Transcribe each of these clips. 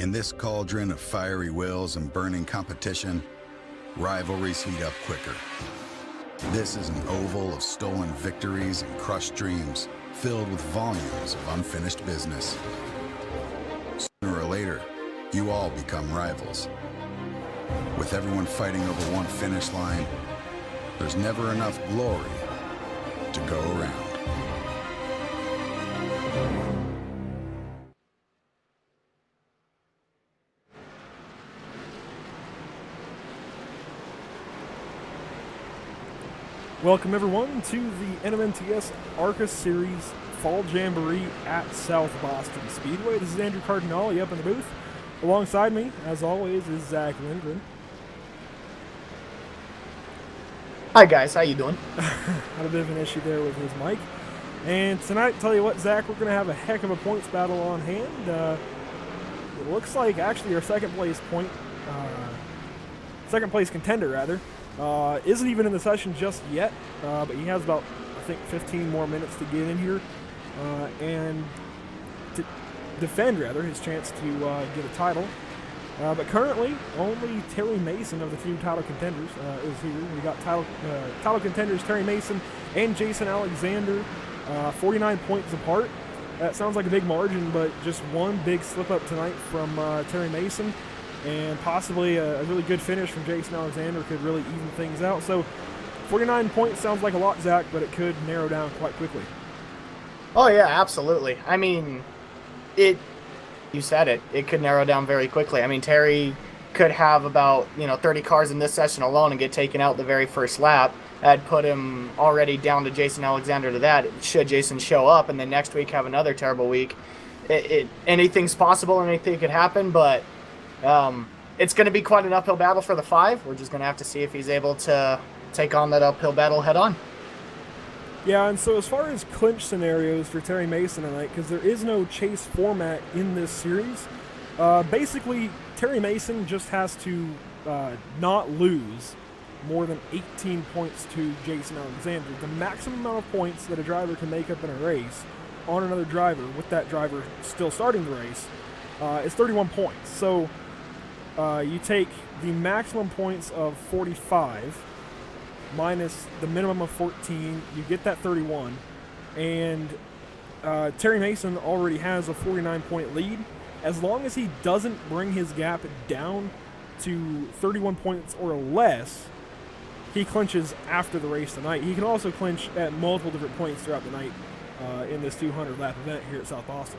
In this cauldron of fiery wills and burning competition, rivalries heat up quicker. This is an oval of stolen victories and crushed dreams, filled with volumes of unfinished business. Sooner or later, you all become rivals. With everyone fighting over one finish line, there's never enough glory to go around. Welcome everyone to the NMNTS ARCA Series Fall Jamboree at South Boston Speedway. This is Andrew Cardinale up in the booth. Alongside me, as always, is Zach Lindgren. Hi guys, how you doing? Had a bit of an issue there with his mic. And tonight, tell you what, Zach, we're going to have a heck of a points battle on hand. It looks like actually our second place contender rather, isn't even in the session just yet, but he has about, I think, 15 more minutes to get in here and to defend, rather, his chance to get a title. But currently, only Terry Mason of the two title contenders is here. We got title contenders Terry Mason and Jason Alexander, 49 points apart. That sounds like a big margin, but just one big slip-up tonight from Terry Mason, and possibly a really good finish from Jason Alexander could really even things out. So 49 points sounds like a lot, Zach, but it could narrow down quite quickly. Oh yeah, absolutely. I mean, you said it. It could narrow down very quickly. I mean, Terry could have about 30 cars in this session alone and get taken out the very first lap. That'd put him already down to Jason Alexander to that. Should Jason show up and then next week have another terrible week, anything's possible. Anything could happen, but it's going to be quite an uphill battle for the 5. We're just going to have to see if he's able to take on that uphill battle head on. Yeah, and so as far as clinch scenarios for Terry Mason tonight, because there is no chase format in this series, basically Terry Mason just has to not lose more than 18 points to Jason Alexander. The maximum amount of points that a driver can make up in a race on another driver, with that driver still starting the race, is 31 points. So you take the maximum points of 45 minus the minimum of 14, you get that 31, and Terry Mason already has a 49-point lead. As long as he doesn't bring his gap down to 31 points or less, he clinches after the race tonight. He can also clinch at multiple different points throughout the night in this 200-lap event here at South Boston.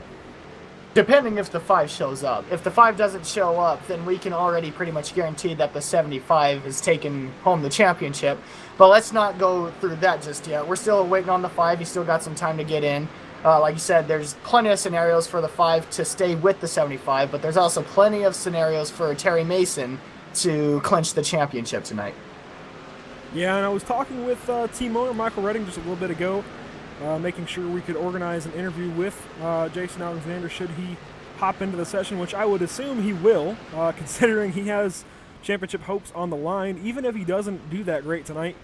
Depending if the 5 shows up. If the 5 doesn't show up, then we can already pretty much guarantee that the 75 is taking home the championship. But let's not go through that just yet. We're still waiting on the 5. He's still got some time to get in. Like you said, there's plenty of scenarios for the 5 to stay with the 75, but there's also plenty of scenarios for Terry Mason to clinch the championship tonight. Yeah, and I was talking with team owner Michael Redding just a little bit ago, making sure we could organize an interview with Jason Alexander should he hop into the session, which I would assume he will, considering he has championship hopes on the line. Even if he doesn't do that great tonight,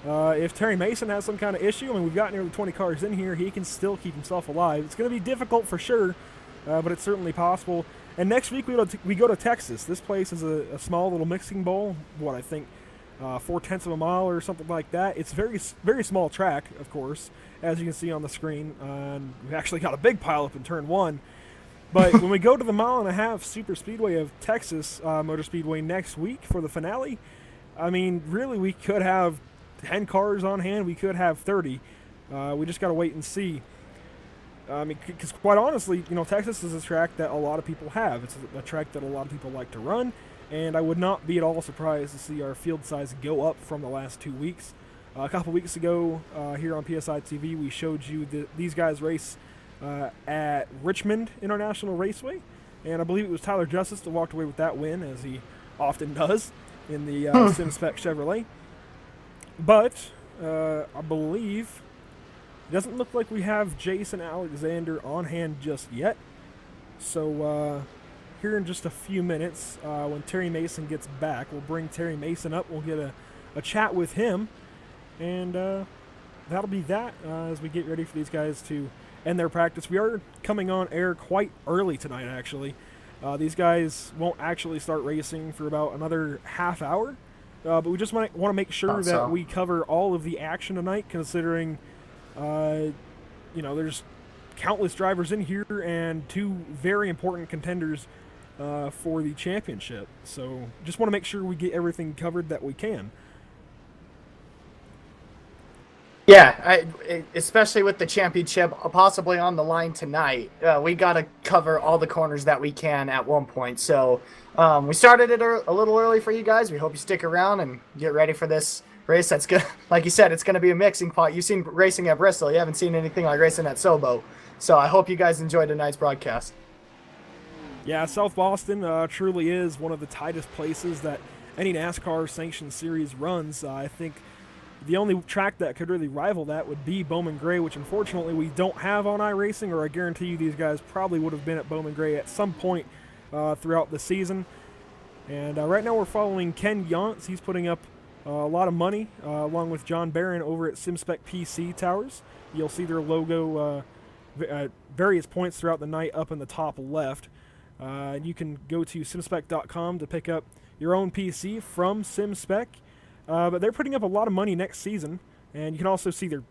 if Terry Mason has some kind of issue, I mean, we've got nearly 20 cars in here, he can still keep himself alive. It's going to be difficult for sure, but it's certainly possible. And next week we go to Texas. This place is a small little mixing bowl, I think 4/10 of a mile or something like that. It's very, very small track, of course, as you can see on the screen. We've actually got a big pileup in turn 1. But when we go to the 1.5 mile super speedway of Texas Motor Speedway next week for the finale, I mean, really, we could have 10 cars on hand. We could have 30. We just got to wait and see. I mean, because quite honestly, Texas is a track that a lot of people have. It's a track that a lot of people like to run. And I would not be at all surprised to see our field size go up from the last 2 weeks. A couple weeks ago here on PSI TV, we showed you these guys race at Richmond International Raceway. And I believe it was Tyler Justice that walked away with that win, as he often does in the SimSpec Chevrolet. But I believe it doesn't look like we have Jason Alexander on hand just yet. So here in just a few minutes, when Terry Mason gets back, we'll bring Terry Mason up. We'll get a chat with him, and that'll be that as we get ready for these guys to end their practice. We are coming on air quite early tonight, actually. These guys won't actually start racing for about another half hour, but we just want to make sure that we cover all of the action tonight, considering, there's countless drivers in here and two very important contenders for the championship. So just want to make sure we get everything covered that we can. Yeah, especially with the championship possibly on the line tonight, we got to cover all the corners that we can at one point. So we started it a little early for you guys. We hope you stick around and get ready for this race. That's good. Like you said, it's going to be a mixing pot. You've seen racing at Bristol. You haven't seen anything like racing at Sobo. So I hope you guys enjoyed tonight's broadcast. Yeah, South Boston truly is one of the tightest places that any NASCAR sanctioned series runs. I think the only track that could really rival that would be Bowman Gray, which unfortunately we don't have on iRacing, or I guarantee you these guys probably would have been at Bowman Gray at some point throughout the season. And right now we're following Ken Yantz. He's putting up a lot of money along with John Barron over at SimSpec PC Towers. You'll see their logo at various points throughout the night up in the top left. You can go to simspec.com to pick up your own PC from SimSpec. But they're putting up a lot of money next season, and you can also see their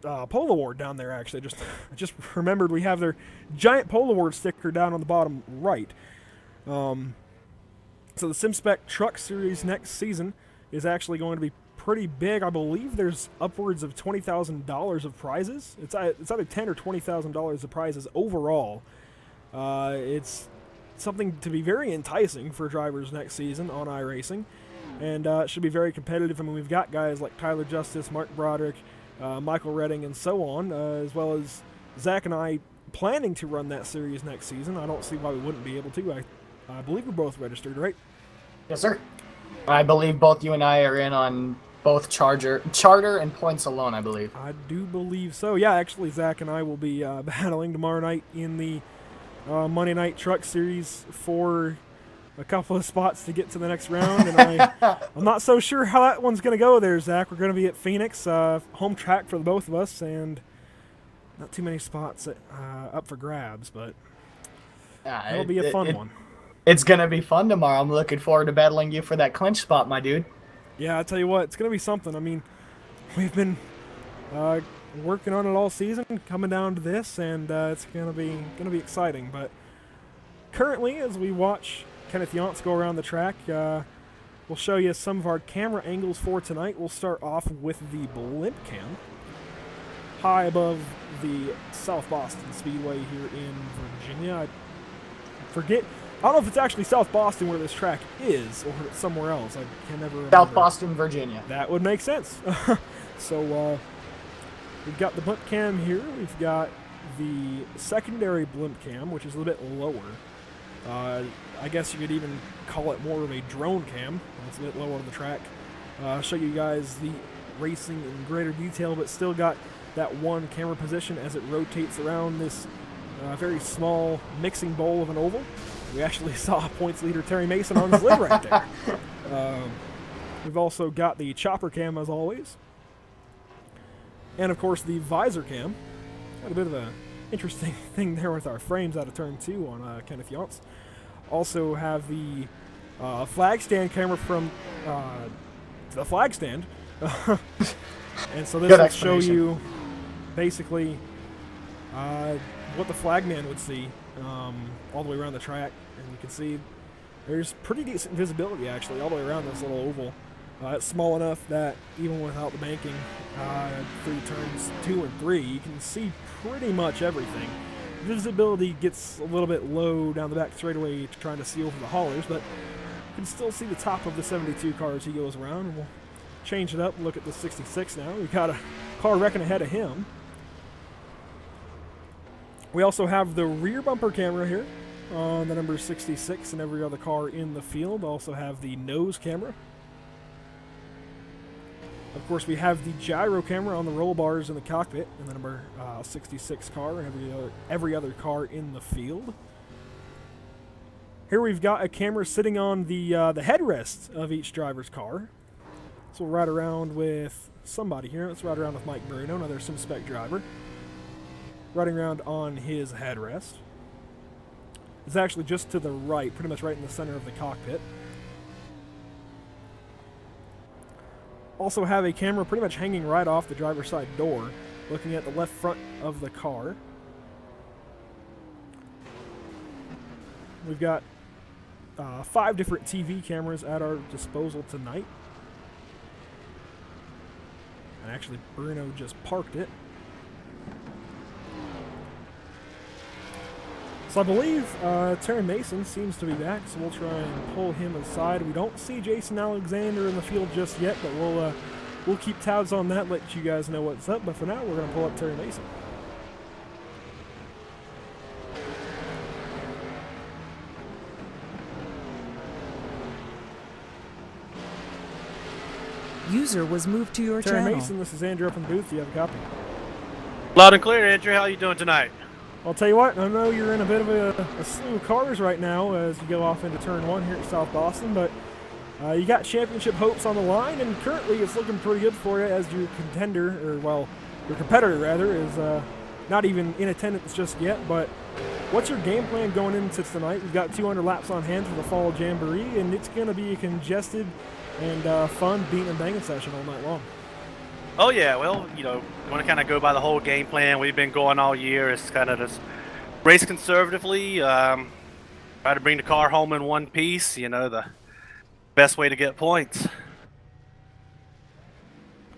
Pole Award down there, actually. I just remembered we have their giant Pole Award sticker down on the bottom right. So the SimSpec Truck Series next season is actually going to be pretty big. I believe there's upwards of $20,000 of prizes. It's either $10,000 or $20,000 of prizes overall. It's something to be very enticing for drivers next season on iRacing. And it should be very competitive. I mean, we've got guys like Tyler Justice, Mark Broderick, Michael Redding, and so on, as well as Zach and I planning to run that series next season. I don't see why we wouldn't be able to. I believe we're both registered, right? Yes, sir. I believe both you and I are in on both charter and points alone, I believe. I do believe so. Yeah, actually, Zach and I will be battling tomorrow night in the Monday Night Truck Series for a couple of spots to get to the next round, and I'm not so sure how that one's going to go there, Zach. We're going to be at Phoenix, home track for the both of us, and not too many spots up for grabs, but it'll be a fun one. It's going to be fun tomorrow. I'm looking forward to battling you for that clinch spot, my dude. Yeah, I tell you what, it's going to be something. I mean, we've been working on it all season, coming down to this, and it's going to be exciting. But currently, as we watch Kenneth Yantz go around the track, we'll show you some of our camera angles for tonight. We'll start off with the blimp cam high above the South Boston Speedway here in Virginia. I don't know if it's actually South Boston where this track is, or it's somewhere else. I can never remember. South Boston, Virginia. That would make sense. So we've got the blimp cam here. We've got the secondary blimp cam, which is a little bit lower. I guess you could even call it more of a drone cam. It's a bit lower on the track. I'll show you guys the racing in greater detail, but still got that one camera position as it rotates around this very small mixing bowl of an oval. We actually saw points leader Terry Mason on his lid right there. We've also got the chopper cam as always. And of course the visor cam. Got a bit of an interesting thing there with our frames out of turn 2 on Kenneth Yantz. Also have the flag stand camera from the flag stand. And so this will show you basically what the flagman would see all the way around the track. And you can see there's pretty decent visibility actually all the way around this little oval. It's small enough that even without the banking through turns 2 and 3, you can see pretty much everything. Visibility gets a little bit low down the back straightaway trying to see over the haulers, but you can still see the top of the 72 car as he goes around. And we'll change it up and look at the 66 now. We've got a car wrecking ahead of him. We also have the rear bumper camera here on the number 66 and every other car in the field. Also have the nose camera. Of course, we have the gyro camera on the roll bars in the cockpit and the number 66 car and every other car in the field. Here we've got a camera sitting on the headrest of each driver's car. So we'll ride around with somebody here. Let's ride around with Mike Bruno, another SimSpec driver. Riding around on his headrest. is actually just to the right, pretty much right in the center of the cockpit. Also have a camera pretty much hanging right off the driver's side door, looking at the left front of the car. We've got 5 different TV cameras at our disposal tonight. And actually, Bruno just parked it. So I believe Terry Mason seems to be back, so we'll try and pull him aside. We don't see Jason Alexander in the field just yet, but we'll keep tabs on that, let you guys know what's up. But for now, we're going to pull up Terry Mason. User was moved to your Terry channel. Mason, this is Andrew up in the booth. Do you have a copy? Loud and clear, Andrew. How you doing tonight? I'll tell you what, I know you're in a bit of a slew of cars right now as you go off into turn 1 here at South Boston, but you got championship hopes on the line, and currently it's looking pretty good for you as your contender, or well, your competitor rather, is not even in attendance just yet. But what's your game plan going into tonight? We've got 200 laps on hand for the fall Jamboree, and it's going to be a congested and fun beating and banging session all night long. Oh yeah, well, you know, want to kind of go by the whole game plan we've been going all year. It's kind of just race conservatively, try to bring the car home in one piece. You know, the best way to get points.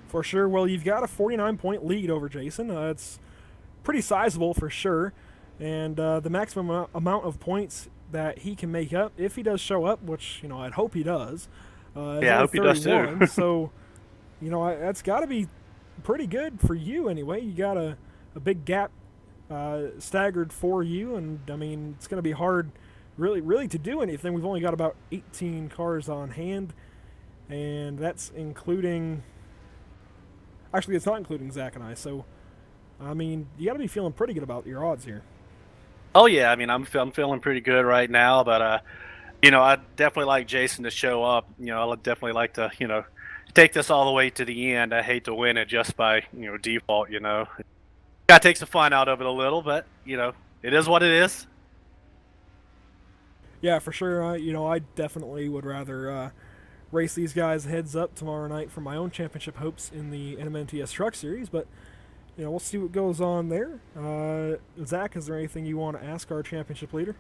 For sure. Well, you've got a 49-point lead over Jason. It's pretty sizable for sure, and the maximum amount of points that he can make up, if he does show up, which I'd hope he does. Yeah, I hope he does too. So, that's got to be pretty good for you anyway. You got a big gap staggered for you, and I mean it's going to be hard, really to do anything. We've only got about 18 cars on hand, and that's including. Actually, it's not including Zach and I. So, I mean, you got to be feeling pretty good about your odds here. Oh yeah, I mean I'm feeling pretty good right now, but I'd definitely like Jason to show up. I'd definitely like to take this all the way to the end. I hate to win it just by default. Gotta take some fun out of it a little, but it is what it is. Yeah, for sure. I definitely would rather race these guys heads up tomorrow night for my own championship hopes in the NMNTS Truck Series, but we'll see what goes on there. Zach, is there anything you want to ask our championship leader?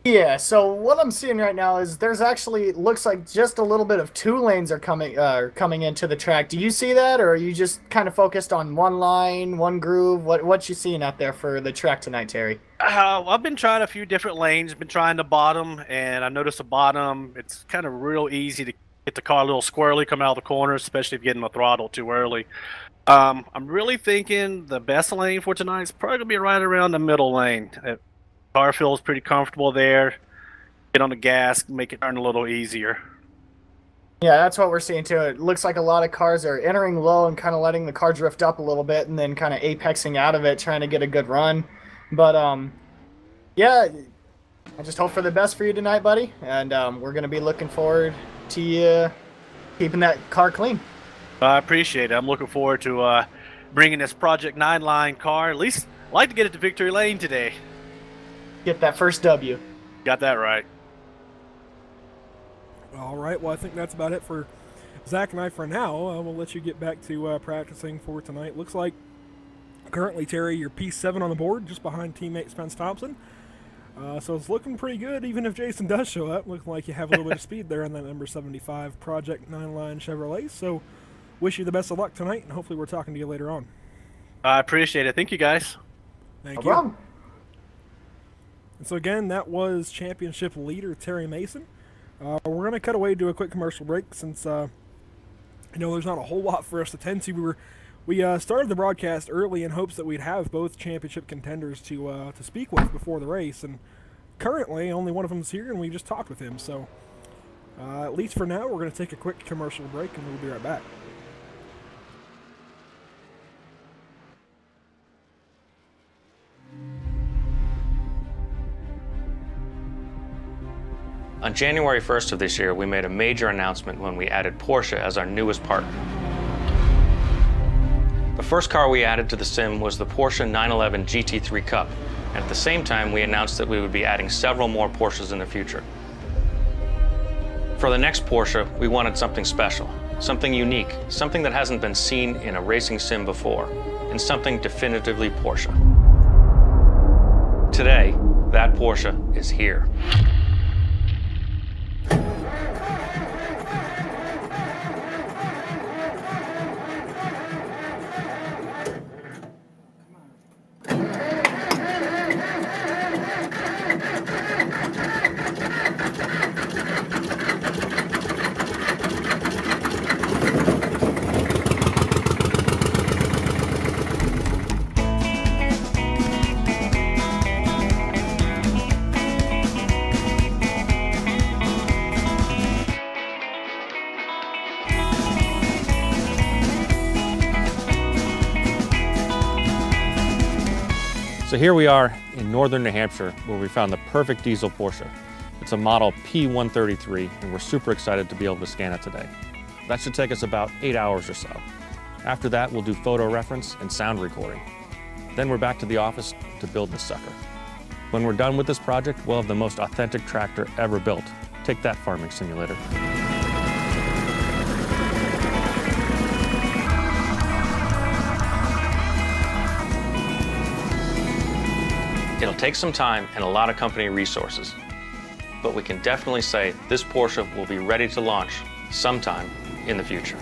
Yeah, so what I'm seeing right now is there's actually, looks like just a little bit of 2 lanes are coming into the track. Do you see that, or are you just kind of focused on one line, one groove? What you seeing out there for the track tonight, Terry? I've been trying a few different lanes. Been trying the bottom, and I noticed the bottom. It's kind of real easy to get the car a little squirrely coming out of the corner, especially if you're getting the throttle too early. I'm really thinking the best lane for tonight is probably gonna be right around the middle lane. Car feels pretty comfortable there. Get on the gas, make it turn a little easier. Yeah, that's what we're seeing too. It looks like a lot of cars are entering low and kind of letting the car drift up a little bit and then kind of apexing out of it, trying to get a good run. But yeah, I just hope for the best for you tonight, buddy. And we're going to be looking forward to you keeping that car clean. I appreciate it. I'm looking forward to bringing this Project 9 line car. At least I'd like to get it to victory lane today. Get that first W. Got that right. All right, well, I think that's about it for Zach and I for now. We'll let you get back to practicing for tonight. Looks like currently, Terry, you're P7 on the board, just behind teammate Spence Thompson. So it's looking pretty good, even if Jason does show up. Looking like you have a little bit of speed there on that number 75 Project 9 line Chevrolet. So wish you the best of luck tonight, and hopefully we're talking to you later on. I appreciate it. Thank you, guys. Thank No you. problem. And so again, that was championship leader Terry Mason. We're going to cut away to a quick commercial break since there's not a whole lot for us to tend to. We started the broadcast early in hopes that we'd have both championship contenders to speak with before the race, and currently only one of them's here, and we just talked with him. So at least for now, we're going to take a quick commercial break, and we'll be right back. On January 1st of this year, we made a major announcement when we added Porsche as our newest partner. The first car we added to the sim was the Porsche 911 GT3 Cup, And at the same time, we announced that we would be adding several more Porsches in the future. For the next Porsche, we wanted something special, something unique, something that hasn't been seen in a racing sim before, and something definitively Porsche. Today, that Porsche is here. So here we are in northern New Hampshire, where we found the perfect diesel Porsche. It's a model P133, and we're super excited to be able to scan it today. That should take us about 8 hours or so. After that, we'll do photo reference and sound recording. Then we're back to the office to build this sucker. When we're done with this project, we'll have the most authentic tractor ever built. Take that, farming simulator. It'll take some time and a lot of company resources, but we can definitely say this Porsche will be ready to launch sometime in the future.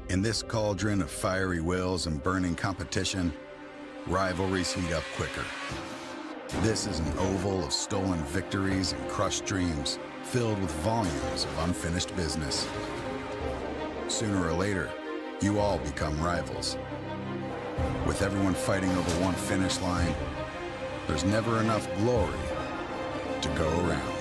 In this cauldron of fiery wills and burning competition, rivalries heat up quicker. This is an oval of stolen victories and crushed dreams, filled with volumes of unfinished business. Sooner or later, you all become rivals. With everyone fighting over one finish line, there's never enough glory to go around.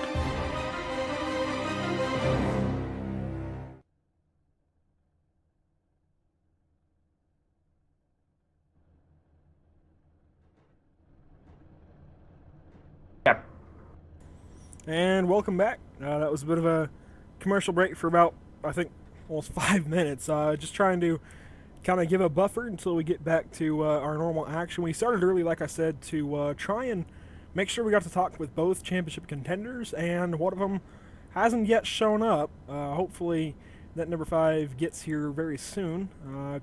Yep. And welcome back. That was a bit of a commercial break for about, I think, almost 5 minutes. Just trying to kind of give a buffer until we get back to our normal action. We started early, like I said, to try and make sure we got to talk with both championship contenders, and one of them hasn't yet shown up. Hopefully that number 5 gets here very soon.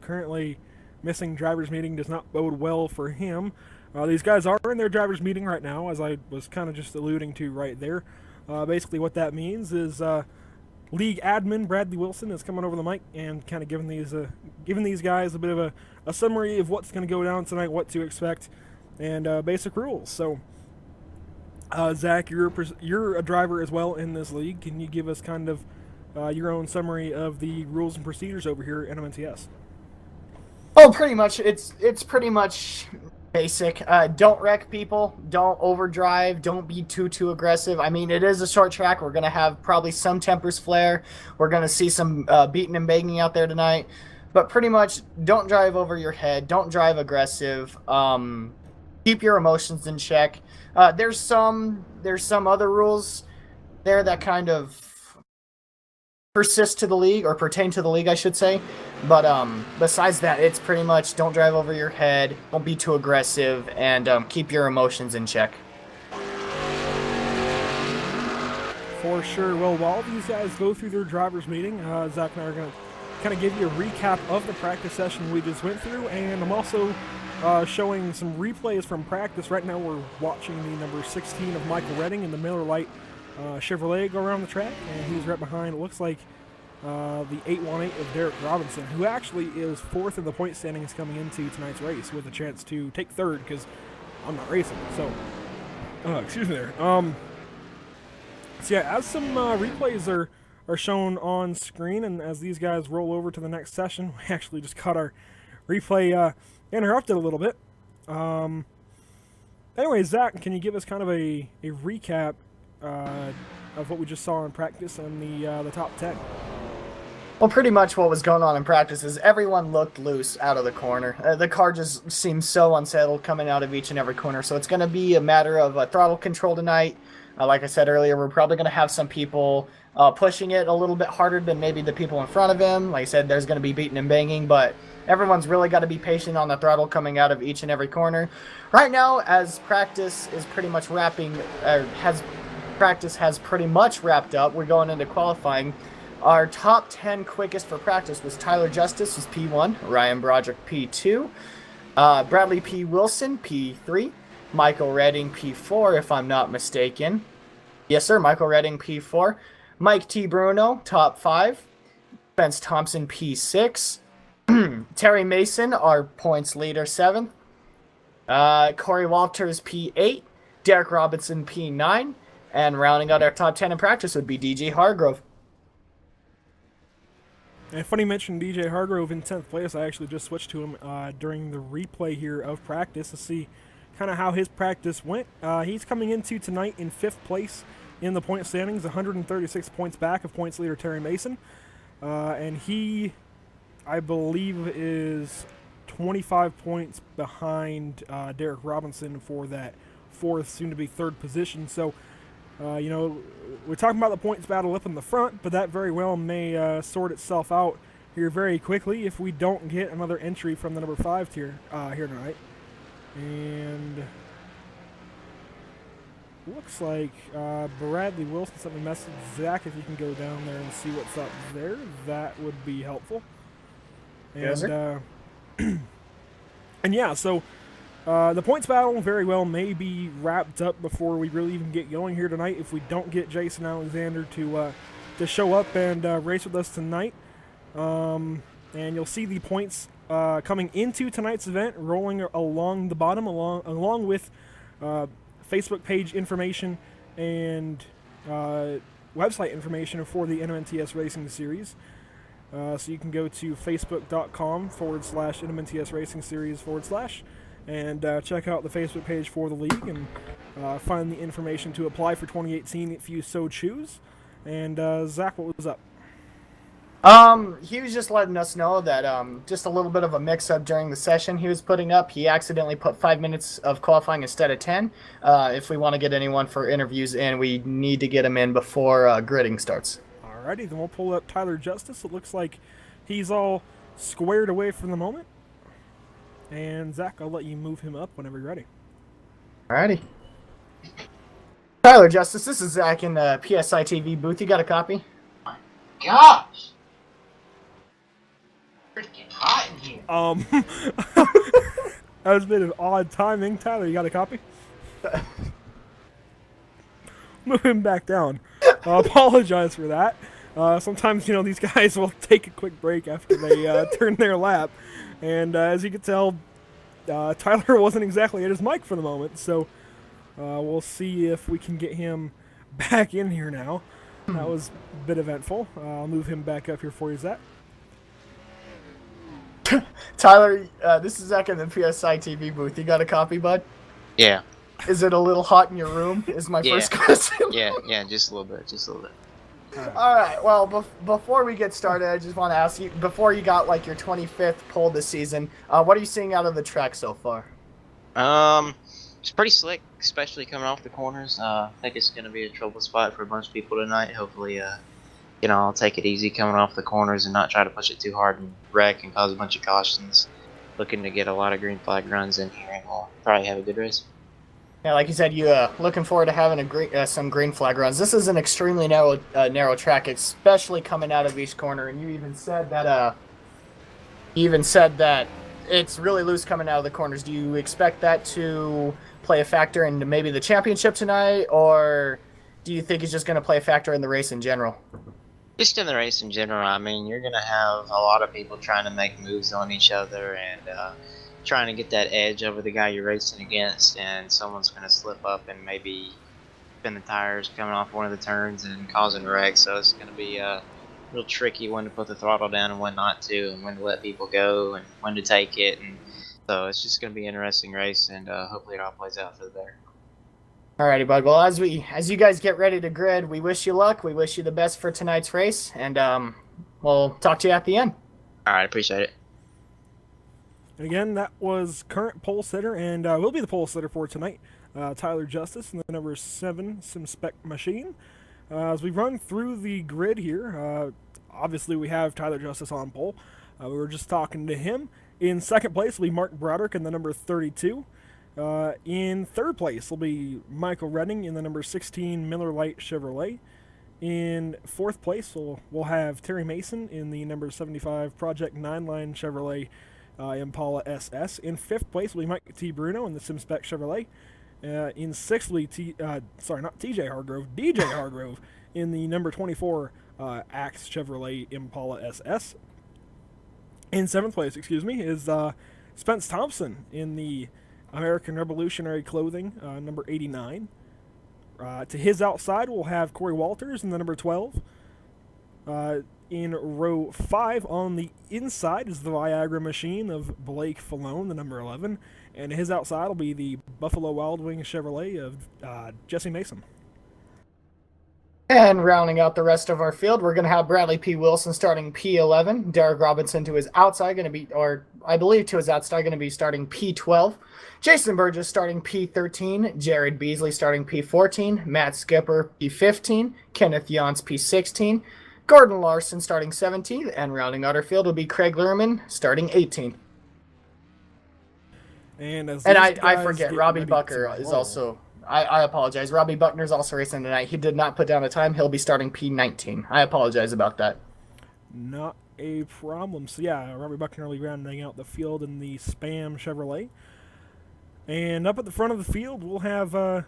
Currently missing driver's meeting does not bode well for him. These guys are in their driver's meeting right now, as I was kind of just alluding to right there. Basically what that means is league admin Bradley Wilson is coming over the mic and kind of giving these guys a bit of a summary of what's going to go down tonight, what to expect, and basic rules. So, Zach, you're a driver as well in this league. Can you give us kind of your own summary of the rules and procedures over here at NMNTS? Oh, pretty much. It's pretty much basic. Don't wreck people. Don't overdrive. Don't be too aggressive. I mean, it is a short track. We're going to have probably some tempers flare. We're going to see some beating and banging out there tonight. But pretty much, don't drive over your head. Don't drive aggressive. Keep your emotions in check. There's some other rules there that kind of persist to the league, or pertain to the league, I should say. But besides that, it's pretty much don't drive over your head, don't be too aggressive, and keep your emotions in check. For sure. Well, while these guys go through their driver's meeting, Zach and I are going to kind of give you a recap of the practice session we just went through, and I'm also showing some replays from practice. Right now we're watching the number 16 of Michael Redding in the Miller Lite Chevrolet go around the track, and he's right behind, it looks like, the 818 of Derek Robinson, who actually is 4th in the point standings coming into tonight's race, with a chance to take 3rd because I'm not racing. So, excuse me there. So yeah, as some replays are shown on screen, and as these guys roll over to the next session, we actually just got our replay interrupted a little bit. Anyway, Zach, can you give us kind of a recap of what we just saw in practice and the top 10? Well, pretty much what was going on in practice is everyone looked loose out of the corner. The car just seemed so unsettled coming out of each and every corner. So it's going to be a matter of throttle control tonight. Like I said earlier, we're probably going to have some people pushing it a little bit harder than maybe the people in front of him. Like I said, there's going to be beating and banging, but everyone's really got to be patient on the throttle coming out of each and every corner. Right now, as practice is pretty much practice has pretty much wrapped up, we're going into qualifying. Our top 10 quickest for practice was Tyler Justice, was P1, Ryan Broderick, P2, Bradley P. Wilson, P3, Michael Redding, P4, if I'm not mistaken. Yes, sir, Michael Redding, P4. Mike T. Bruno, top 5. Spence Thompson, P6. Terry Mason, our points leader, 7th. Corey Walters, P8. Derek Robinson, P9. And rounding out our top 10 in practice would be DJ Hargrove. And funny you mentioned DJ Hargrove in 10th place. I actually just switched to him during the replay here of practice to see kind of how his practice went. He's coming into tonight in 5th place in the point standings, 136 points back of points leader Terry Mason. And he, I believe, is 25 points behind Derek Robinson for that 4th, soon-to-be 3rd position. So, you know, we're talking about the points battle up in the front, but that very well may sort itself out here very quickly if we don't get another entry from the number 5 tier here tonight. And looks like Bradley Wilson sent a message. Zach, if you can go down there and see what's up there, that would be helpful. And, yes, sir. And yeah, so the points battle very well may be wrapped up before we really even get going here tonight if we don't get Jason Alexander to show up and race with us tonight. And you'll see the points coming into tonight's event rolling along the bottom, along with Facebook page information and website information for the NMNTS Racing Series. So you can go to facebook.com/NMNTS Racing Series / and check out the Facebook page for the league and find the information to apply for 2018 if you so choose. And Zach, what was up? He was just letting us know that just a little bit of a mix-up during the session he was putting up. He accidentally put 5 minutes of qualifying instead of 10. If we want to get anyone for interviews in, we need to get them in before gridding starts. Alrighty, then we'll pull up Tyler Justice. It looks like he's all squared away for the moment. And Zach, I'll let you move him up whenever you're ready. Alrighty. Tyler Justice, this is Zach in the PSI TV booth. You got a copy? Gosh! Freaking hot in here. That was a bit of odd timing. Tyler, you got a copy? Move him back down. I apologize for that. Sometimes, these guys will take a quick break after they turn their lap. And as you can tell, Tyler wasn't exactly at his mic for the moment. So we'll see if we can get him back in here now. That was a bit eventful. I'll move him back up here for you, Zach. Tyler, this is Zach in the PSI TV booth. You got a copy, bud? Yeah. Is it a little hot in your room? Is my first question. Yeah, just a little bit, All right. Well, before we get started, I just want to ask you, before you got like your 25th pole this season, what are you seeing out of the track so far? It's pretty slick, especially coming off the corners. I think it's going to be a trouble spot for a bunch of people tonight. Hopefully, I'll take it easy coming off the corners and not try to push it too hard and wreck and cause a bunch of cautions. Looking to get a lot of green flag runs in here, and we'll probably have a good race. Yeah, like you said, you looking forward to having some green flag runs. This is an extremely narrow track, especially coming out of each corner. And you even said that it's really loose coming out of the corners. Do you expect that to play a factor into maybe the championship tonight, or do you think it's just going to play a factor in the race in general? Just in the race in general, I mean, you're going to have a lot of people trying to make moves on each other and trying to get that edge over the guy you're racing against, and someone's going to slip up and maybe spin the tires coming off one of the turns and causing a wreck. So it's going to be real tricky when to put the throttle down and when not to, and when to let people go and when to take it. And so it's just going to be an interesting race, and hopefully it all plays out for the better. Alrighty, bud. Well, as you guys get ready to grid, we wish you luck. We wish you the best for tonight's race, and we'll talk to you at the end. All right, appreciate it. Again, that was current pole sitter, and will be the pole sitter for tonight, Tyler Justice in the number 7 SimSpec machine. As we run through the grid here, obviously we have Tyler Justice on pole. We were just talking to him. In second place will be Mark Broderick in the number 32. In third place will be Michael Redding in the number 16 Miller Lite Chevrolet. In fourth place we'll have Terry Mason in the number 75 Project 9-line Chevrolet Impala SS. In fifth place will be Mike T. Bruno in the SimSpec Chevrolet. In sixth will be TJ Hargrove, DJ Hargrove in the number 24 Axe Chevrolet Impala SS. In seventh place, is Spence Thompson in the American Revolutionary Clothing, number 89. To his outside, we'll have Corey Walters in the number 12. In row 5 on the inside is the Viagra machine of Blake Falone, the number 11. And his outside will be the Buffalo Wild Wings Chevrolet of Jesse Mason. And rounding out the rest of our field, we're going to have Bradley P. Wilson starting P11. Derek Robinson to his outside going to be, or I believe to his outside going to be starting P12. Jason Burgess starting P13. Jared Beasley starting P14. Matt Skipper P15. Kenneth Yance P16. Gordon Larson starting 17th. And rounding out our field will be Craig Lerman starting 18th. And I forget, Robbie Bucker is also... I apologize. Robbie Buckner's also racing tonight. He did not put down a time. He'll be starting P19. I apologize about that. Not a problem. So yeah, Robbie Buckner will be rounding out the field in the Spam Chevrolet. And up at the front of the field, we'll have a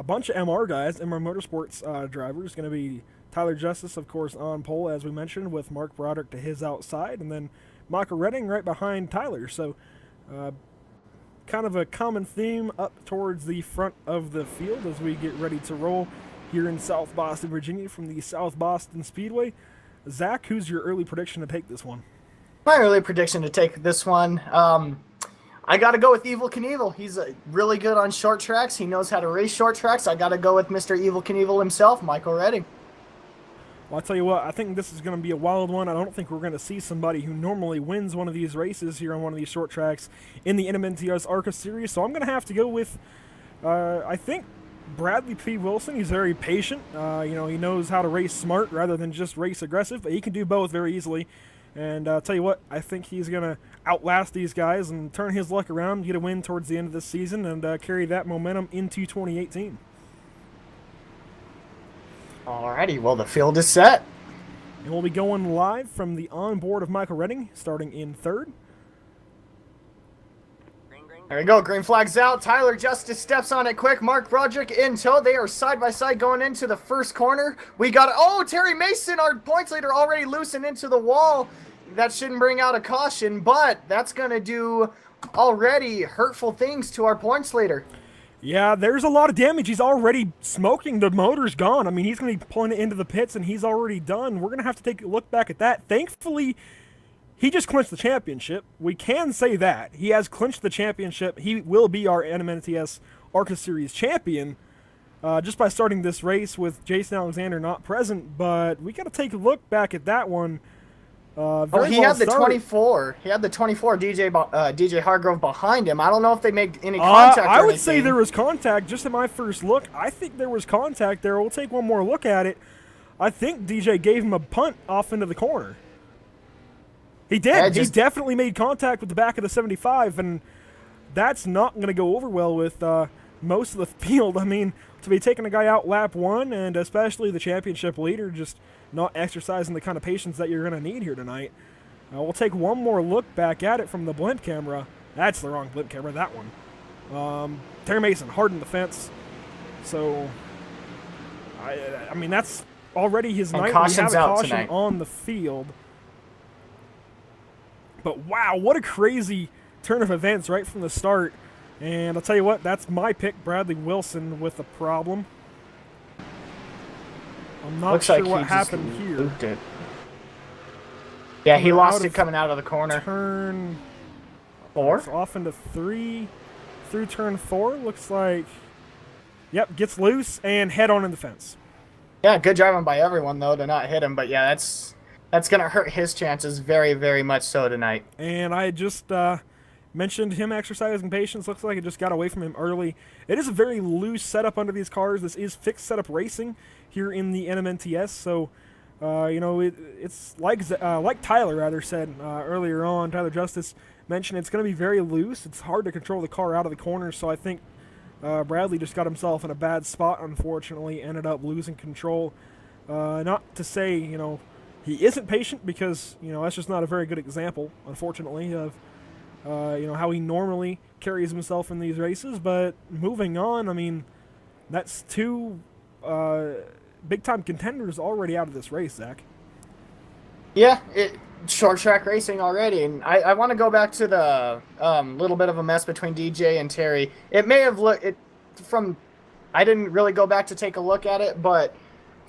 bunch of MR guys, MR Motorsports drivers. Going to be Tyler Justice, of course, on pole, as we mentioned, with Mark Broderick to his outside. And then Michael Redding right behind Tyler. So... kind of a common theme up towards the front of the field as we get ready to roll here in South Boston, Virginia from the South Boston Speedway. Zach, who's your early prediction to take this one? My early prediction to take this one, I got to go with Evel Knievel. He's really good on short tracks. He knows how to race short tracks. I got to go with Mr. Evel Knievel himself, Michael Redding. Well, I'll tell you what, I think this is going to be a wild one. I don't think we're going to see somebody who normally wins one of these races here on one of these short tracks in the NMNTS ARCA series, so I'm going to have to go with, I think, Bradley P. Wilson. He's very patient. He knows how to race smart rather than just race aggressive, but he can do both very easily. And I'll tell you what, I think he's going to outlast these guys and turn his luck around, get a win towards the end of this season, and carry that momentum into 2018. Alrighty, well, the field is set. And we'll be going live from the onboard of Michael Redding, starting in third. There we go, green flag's out. Tyler Justice steps on it quick. Mark Broderick in tow. They are side by side going into the first corner. We got, Terry Mason, our points leader, already loosened into the wall. That shouldn't bring out a caution, but that's going to do already hurtful things to our points leader. Yeah, there's a lot of damage. He's already smoking. The motor's gone. I mean, he's going to be pulling it into the pits, and he's already done. We're going to have to take a look back at that. Thankfully, he just clinched the championship. We can say that. He has clinched the championship. He will be our NMNTS ARCA Series champion just by starting this race with Jason Alexander not present. But we got to take a look back at that one. He had the 24. He had the 24 DJ Hargrove behind him. I don't know if they made any contact or I would anything. say there was contact. Just at my first look, I think there was contact there. We'll take one more look at it. I think DJ gave him a punt off into the corner. He did. He definitely made contact with the back of the 75, and that's not going to go over well with most of the field. I mean, to be taking a guy out lap one, and especially the championship leader, just not exercising the kind of patience that you're going to need here tonight. We'll take one more look back at it from the blimp camera. That's the wrong blimp camera, that one. Terry Mason hardened the fence. So, I mean, that's already his night. We have a caution tonight on the field. But wow, what a crazy turn of events right from the start. And I'll tell you what, that's my pick, Bradley Wilson, with a problem. I'm not sure what happened here. It. Yeah, he lost it coming out of the corner. Turn 4? Off into 3. Through turn 4, looks like, yep, gets loose and head on in the fence. Yeah, good driving by everyone, though, to not hit him. But yeah, that's going to hurt his chances very, very much so tonight. And I just mentioned him exercising patience. Looks like it just got away from him early. It is a very loose setup under these cars. This is fixed setup racing here in the NMNTS. So, it's like Tyler said earlier on. Tyler Justice mentioned it's going to be very loose. It's hard to control the car out of the corner. So I think Bradley just got himself in a bad spot. Unfortunately, ended up losing control. Not to say he isn't patient, because that's just not a very good example, unfortunately, of how he normally carries himself in these races. But moving on, I mean, that's 2 big-time contenders already out of this race, Zach. Yeah, short track racing already. And I want to go back to the little bit of a mess between DJ and Terry. It may have looked I didn't really go back to take a look at it, but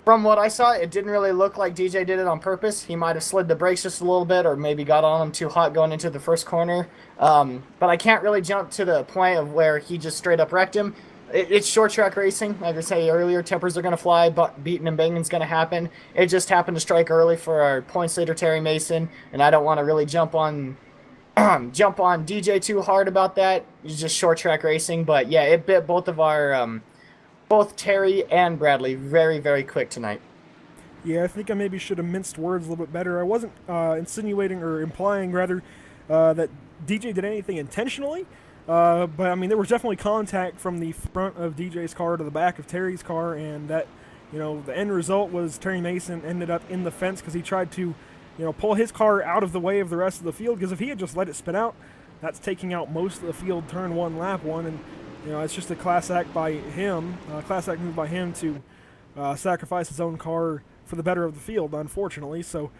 from what I saw, it didn't really look like DJ did it on purpose. He might have slid the brakes just a little bit, or maybe got on him too hot going into the first corner. But I can't really jump to the point of where he just straight up wrecked him. It's short track racing. Like I said earlier, tempers are going to fly, but beating and banging is going to happen. It just happened to strike early for our points leader, Terry Mason, and I don't want to really jump on DJ too hard about that. It's just short track racing. But yeah, it bit both of our both Terry and Bradley very, very quick tonight. Yeah, I think I maybe should have minced words a little bit better. I wasn't insinuating, or implying rather, that DJ did anything intentionally. But I mean, there was definitely contact from the front of DJ's car to the back of Terry's car, and that, the end result was Terry Mason ended up in the fence because he tried to, pull his car out of the way of the rest of the field. Because if he had just let it spin out, that's taking out most of the field turn 1, lap 1, and it's just a class act by him, class act move by him to sacrifice his own car for the better of the field, unfortunately. So,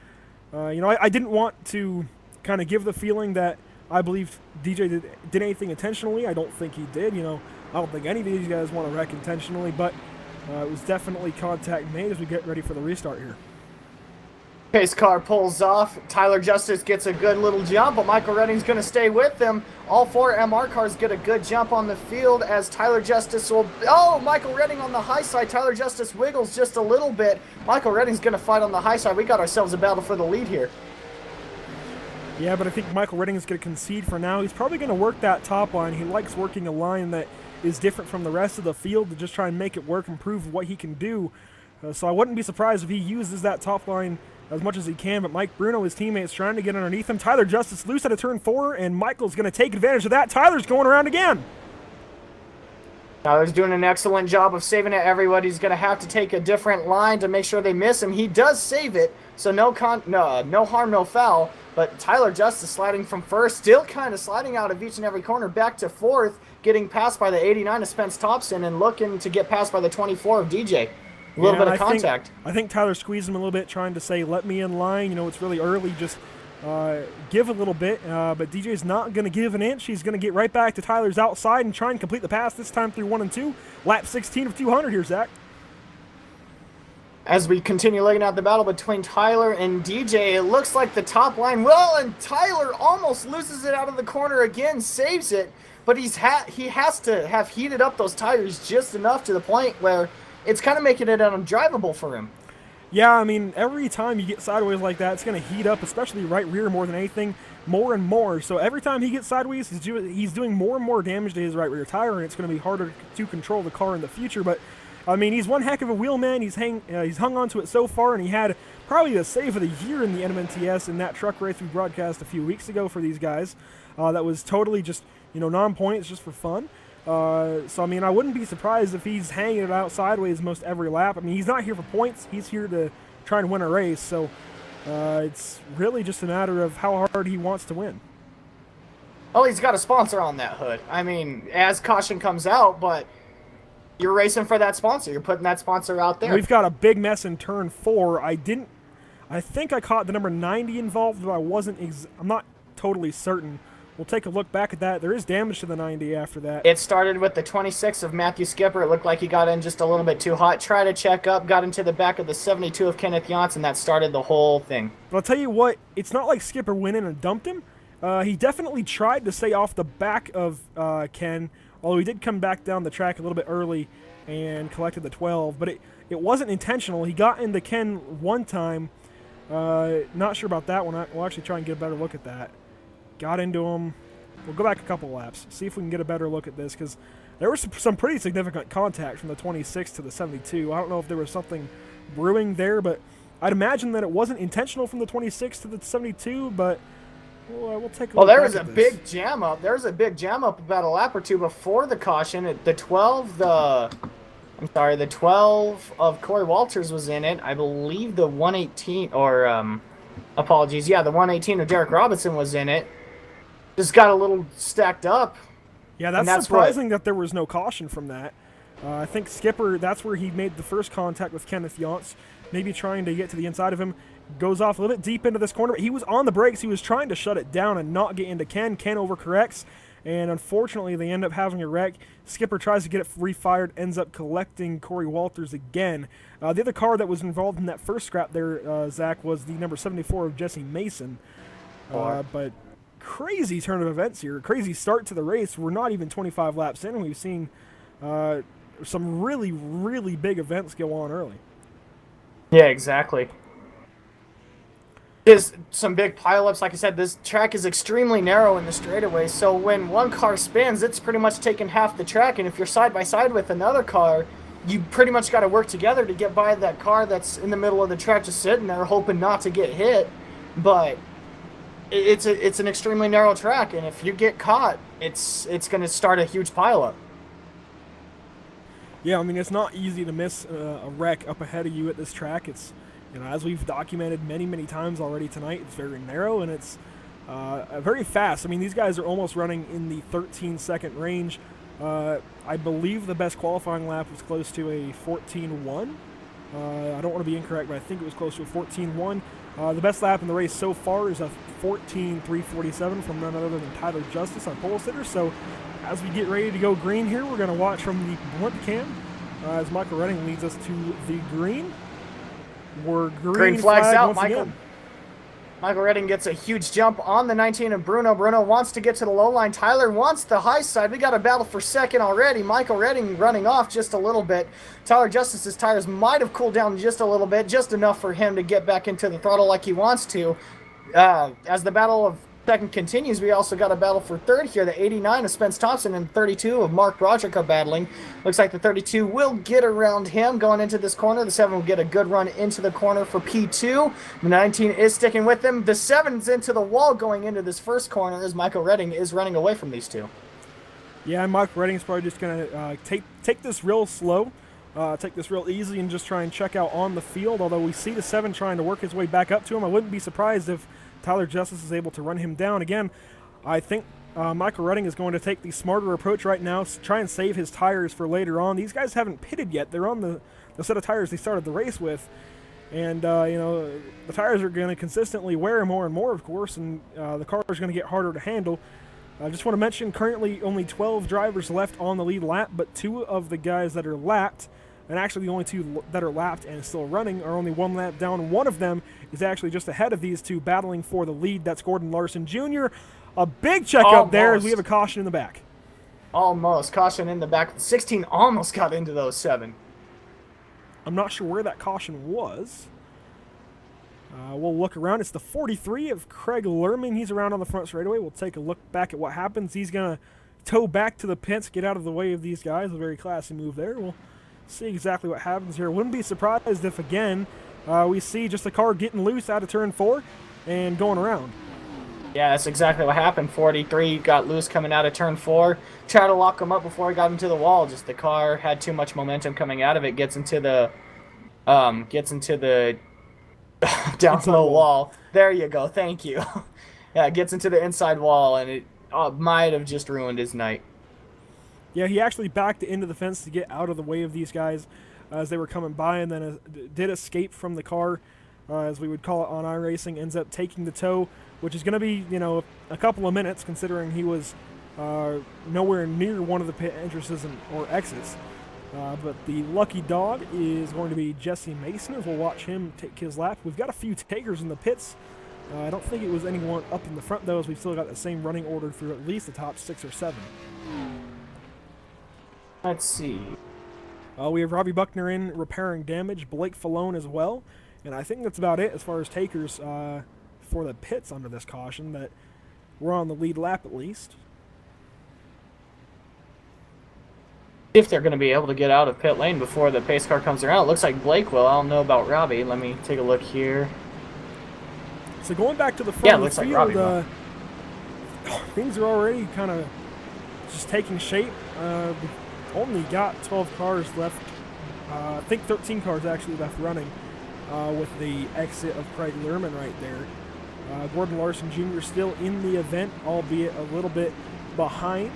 I didn't want to kind of give the feeling that I believe DJ did anything intentionally. I don't think he did. I don't think any of these guys want to wreck intentionally, but it was definitely contact made as we get ready for the restart here. Pace car pulls off. Tyler Justice gets a good little jump, but Michael Redding's going to stay with them. All 4 MR cars get a good jump on the field as Tyler Justice will... Oh, Michael Redding on the high side. Tyler Justice wiggles just a little bit. Michael Redding's going to fight on the high side. We got ourselves a battle for the lead here. Yeah, but I think Michael Redding is going to concede for now. He's probably going to work that top line. He likes working a line that is different from the rest of the field to just try and make it work and prove what he can do. So I wouldn't be surprised if he uses that top line as much as he can, but Mike Bruno, his teammates, trying to get underneath him. Tyler Justice loose out of turn 4, and Michael's going to take advantage of that. Tyler's going around again. Tyler's doing an excellent job of saving it. Everybody's going to have to take a different line to make sure they miss him. He does save it, so no harm, no foul. But Tyler Justice sliding from first, still kind of sliding out of each and every corner, back to 4th, getting passed by the 89 of Spence Thompson and looking to get passed by the 24 of DJ. A little bit of contact. I think Tyler squeezed him a little bit, trying to say, let me in line. You know, it's really early. Just give a little bit. But DJ's not going to give an inch. He's going to get right back to Tyler's outside and try and complete the pass, this time through 1 and 2. Lap 16 of 200 here, Zach. As we continue looking at the battle between Tyler and DJ, it looks like the top line, well, and Tyler almost loses it out of the corner again, saves it, but he has to have heated up those tires just enough to the point where it's kind of making it undrivable for him. Yeah, I mean, every time you get sideways like that, it's going to heat up, especially right rear more than anything, more and more. So every time he gets sideways, he's doing more and more damage to his right rear tire, and it's going to be harder to control the car in the future. But I mean, he's one heck of a wheel man. He's hung on to it so far, and he had probably the save of the year in the NMNTS in that truck race we broadcast a few weeks ago for these guys. That was totally just, non-points, just for fun. So, I mean, I wouldn't be surprised if he's hanging it out sideways most every lap. I mean, he's not here for points. He's here to try and win a race. So, it's really just a matter of how hard he wants to win. Well, he's got a sponsor on that hood. I mean, as caution comes out, but you're racing for that sponsor. You're putting that sponsor out there. We've got a big mess in turn 4. I think I caught the number 90 involved, but I'm not totally certain. We'll take a look back at that. There is damage to the 90 after that. It started with the 26 of Matthew Skipper. It looked like he got in just a little bit too hot. Tried to check up, got into the back of the 72 of Kenneth Janssen. That started the whole thing. But I'll tell you what, it's not like Skipper went in and dumped him. He definitely tried to stay off the back of Ken, although he did come back down the track a little bit early and collected the 12. But it wasn't intentional. He got into Ken one time. Not sure about that one. We'll actually try and get a better look at that. Got into him. We'll go back a couple laps, see if we can get a better look at this, because there was some pretty significant contact from the 26 to the 72. I don't know if there was something brewing there, but I'd imagine that it wasn't intentional from the 26 to the 72, but we'll take a look. Well, there was a big jam up. There was a big jam up about a lap or two before the caution. The 12 of Corey Walters was in it. I believe the 118, or apologies, yeah, the 118 of Derek Robinson was in it. Just got a little stacked up. Yeah, that's surprising that there was no caution from that. I think Skipper, that's where he made the first contact with Kenneth Yance, maybe trying to get to the inside of him. Goes off a little bit deep into this corner, but he was on the brakes. He was trying to shut it down and not get into Ken. Ken overcorrects, and unfortunately they end up having a wreck. Skipper tries to get it refired, ends up collecting Corey Walters again. The other car that was involved in that first scrap there, Zach, was the number 74 of Jesse Mason. But crazy turn of events here. Crazy start to the race. We're not even 25 laps in, and we've seen some really, really big events go on early. Yeah, exactly. There's some big pileups. Like I said, this track is extremely narrow in the straightaway, so when one car spins, it's pretty much taking half the track, and if you're side by side with another car, you pretty much got to work together to get by that car that's in the middle of the track just sitting there hoping not to get hit. But it's an extremely narrow track, and if you get caught, it's going to start a huge pileup. Yeah, I mean, it's not easy to miss a wreck up ahead of you at this track. It's, as we've documented many, many times already tonight, it's very narrow, and it's very fast. I mean, these guys are almost running in the 13-second range. I believe the best qualifying lap was close to a 14.1. I don't want to be incorrect, but I think it was close to a 14.1. The best lap in the race so far is a 14.347 from none other than Tyler Justice on pole sitter. So as we get ready to go green here, we're going to watch from the blimp cam as Michael Redding leads us to the green. We're Green flags flag out, once Michael. again. Michael Redding gets a huge jump on the 19 of Bruno. Bruno wants to get to the low line. Tyler wants the high side. We got a battle for second already. Michael Redding running off just a little bit. Tyler Justice's tires might have cooled down just a little bit, just enough for him to get back into the throttle like he wants to. As the battle of second continues, we also got a battle for third here. The 89 of Spence Thompson and 32 of Mark Broderick are battling. Looks like the 32 will get around him going into this corner. The 7 will get a good run into the corner for P2. The 19 is sticking with him. The 7's into the wall going into this first corner as Michael Redding is running away from these two. Yeah, Mike Redding's probably just going to take this real slow, take this real easy, and just try and check out on the field, although we see the 7 trying to work his way back up to him. I wouldn't be surprised if Tyler Justice is able to run him down. Again, I think Michael Redding is going to take the smarter approach right now, try and save his tires for later on. These guys haven't pitted yet. They're on the set of tires they started the race with. And, the tires are going to consistently wear more and more, of course, and the car is going to get harder to handle. I just want to mention currently only 12 drivers left on the lead lap, but 2 of the guys that are lapped, and actually the only 2 that are lapped and still running, are only 1 lap down. One of them is actually just ahead of these 2 battling for the lead. That's Gordon Larson Jr. A big checkup there as we have a caution in the back. Almost. Caution in the back. 16 almost got into those 7. I'm not sure where that caution was. We'll look around. It's the 43 of Craig Lerman. He's around on the front straightaway. We'll take a look back at what happens. He's going to tow back to the pits, get out of the way of these guys. A very classy move there. We'll see exactly what happens here. Wouldn't be surprised if, again, we see just the car getting loose out of turn 4 and going around. Yeah, that's exactly what happened. 43 got loose coming out of turn 4. Tried to lock him up before he got into the wall. Just the car had too much momentum coming out of it. Gets into the down low wall. There you go. Thank you. Yeah, it gets into the inside wall, and it might have just ruined his night. Yeah, he actually backed into the fence to get out of the way of these guys as they were coming by, and then did escape from the car, as we would call it on iRacing. Ends up taking the tow, which is going to be, a couple of minutes, considering he was nowhere near one of the pit entrances or exits. But the lucky dog is going to be Jesse Mason, as we'll watch him take his lap. We've got a few takers in the pits. I don't think it was anyone up in the front, though, as we've still got the same running order through at least the top 6 or 7. Let's see. We have Robbie Buckner in repairing damage, Blake Fallone as well, and I think that's about it as far as takers for the pits under this caution, that we're on the lead lap at least. If they're going to be able to get out of pit lane before the pace car comes around. It looks like Blake will. I don't know about Robbie. Let me take a look here. So going back to the front of the looks like field, Robbie things are already kind of just taking shape. We've only got 12 cars left. I think 13 cars actually left running with the exit of Craig Lerman right there. Gordon Larson Jr. still in the event, albeit a little bit behind.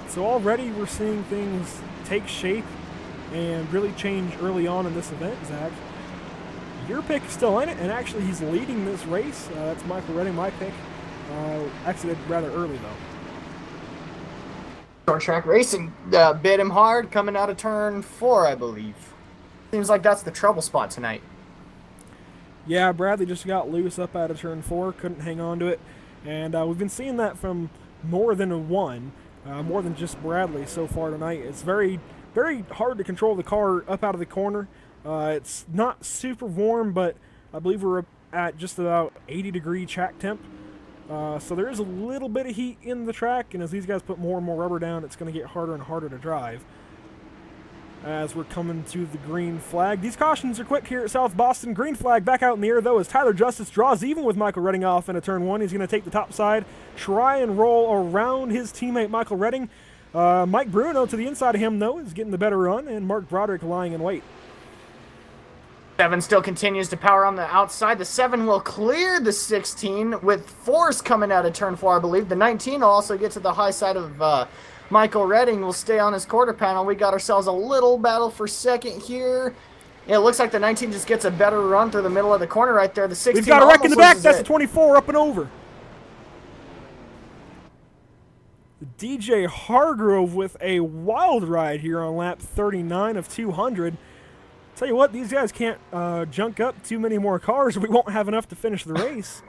So already we're seeing things take shape and really change early on in this event, Zach. Your pick is still in it, and actually he's leading this race. That's Michael Redding, my pick. Exited rather early, though. Short track racing bit him hard coming out of turn 4, I believe. Seems like that's the trouble spot tonight. Yeah, Bradley just got loose up out of turn 4, couldn't hang on to it. And we've been seeing that from more than one, more than just Bradley so far tonight. It's very, very hard to control the car up out of the corner. It's not super warm, but I believe we're at just about 80-degree track temp. So there is a little bit of heat in the track, and as these guys put more and more rubber down, it's going to get harder and harder to drive. As we're coming to the green flag. These cautions are quick here at South Boston. Green flag back out in the air, though, as Tyler Justice draws even with Michael Redding off into turn 1. He's going to take the top side, try and roll around his teammate Michael Redding. Mike Bruno to the inside of him, though, is getting the better run, and Mark Broderick lying in wait. 7 still continues to power on the outside. The 7 will clear the 16 with force coming out of turn 4, I believe. The 19 will also get to the high side of Michael Redding. Will stay on his quarter panel. We got ourselves a little battle for second here. It looks like the 19 just gets a better run through the middle of the corner right there. The 16 We've got a wreck in the back. That's it. the 24 up and over. DJ Hargrove with a wild ride here on lap 39 of 200. Tell you what, these guys can't junk up too many more cars, or we won't have enough to finish the race.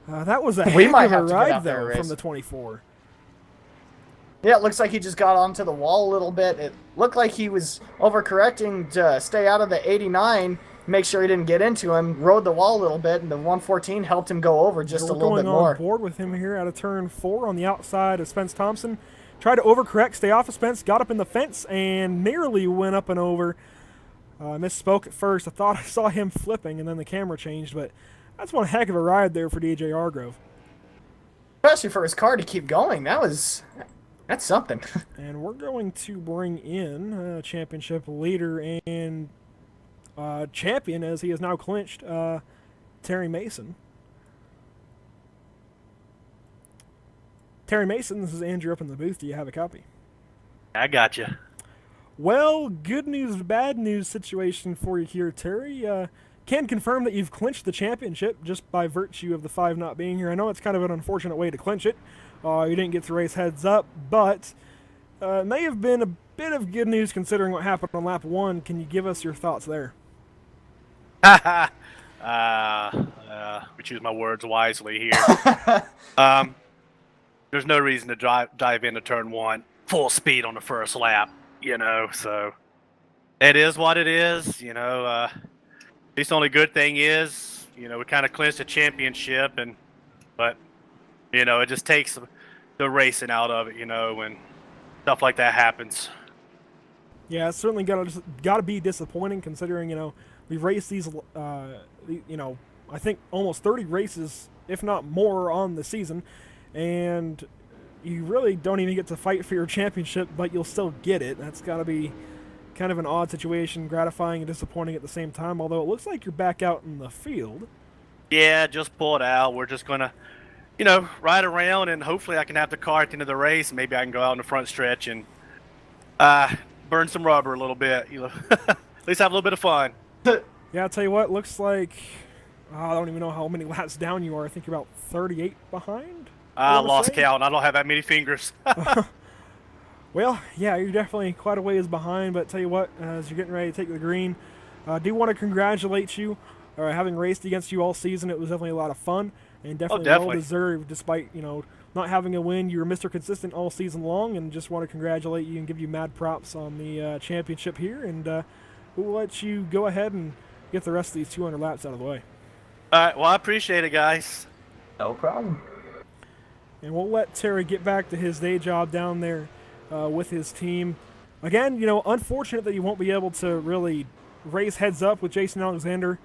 That was a heck might of a have to get out ride, there though, and from race. the 24. Yeah, it looks like he just got onto the wall a little bit. It looked like he was overcorrecting to stay out of the 89, make sure he didn't get into him, rode the wall a little bit, and the 114 helped him go over just a little bit We're more. going on board with him here out of turn 4 on the outside of Spence Thompson. Tried to overcorrect, stay off of Spence, got up in the fence, and nearly went up and over. Misspoke at first. I thought I saw him flipping, and then the camera changed, but that's one heck of a ride there for DJ Hargrove. Especially for his car to keep going. That's something. And we're going to bring in championship leader and champion, as he has now clinched, Terry Mason. Terry Mason, this is Andrew up in the booth. Do you have a copy? I got you. Well, good news, bad news situation for you here, Terry. Can confirm that you've clinched the championship just by virtue of the 5 not being here. I know it's kind of an unfortunate way to clinch it. You didn't get to race heads up, but it may have been a bit of good news considering what happened on lap 1. Can you give us your thoughts there? We choose my words wisely here. There's no reason to dive into turn 1 full speed on the first lap, so it is what it is, At least the only good thing is, we kind of clinched the championship, but it just takes the racing out of it, when stuff like that happens. Yeah, it's certainly got to be disappointing considering, we've raced these, I think almost 30 races, if not more, on the season, and you really don't even get to fight for your championship, but you'll still get it. That's got to be kind of an odd situation, gratifying and disappointing at the same time, although it looks like you're back out in the field. Yeah, just pulled out. We're just going to, ride around, and hopefully I can have the car at the end of the race. Maybe I can go out in the front stretch and burn some rubber a little bit. At least have a little bit of fun. Yeah, I'll tell you what, looks like, I don't even know how many laps down you are. I think you're about 38 behind. I lost count. I don't have that many fingers. Well, yeah, you're definitely quite a ways behind, but tell you what, as you're getting ready to take the green, I do want to congratulate you. Having raced against you all season, it was definitely a lot of fun, and definitely well-deserved, despite, not having a win. You were Mr. Consistent all season long, and just want to congratulate you and give you mad props on the championship here, and we'll let you go ahead and get the rest of these 200 laps out of the way. All right, well, I appreciate it, guys. No problem. And we'll let Terry get back to his day job down there with his team. Again, unfortunate that you won't be able to really race heads up with Jason Alexander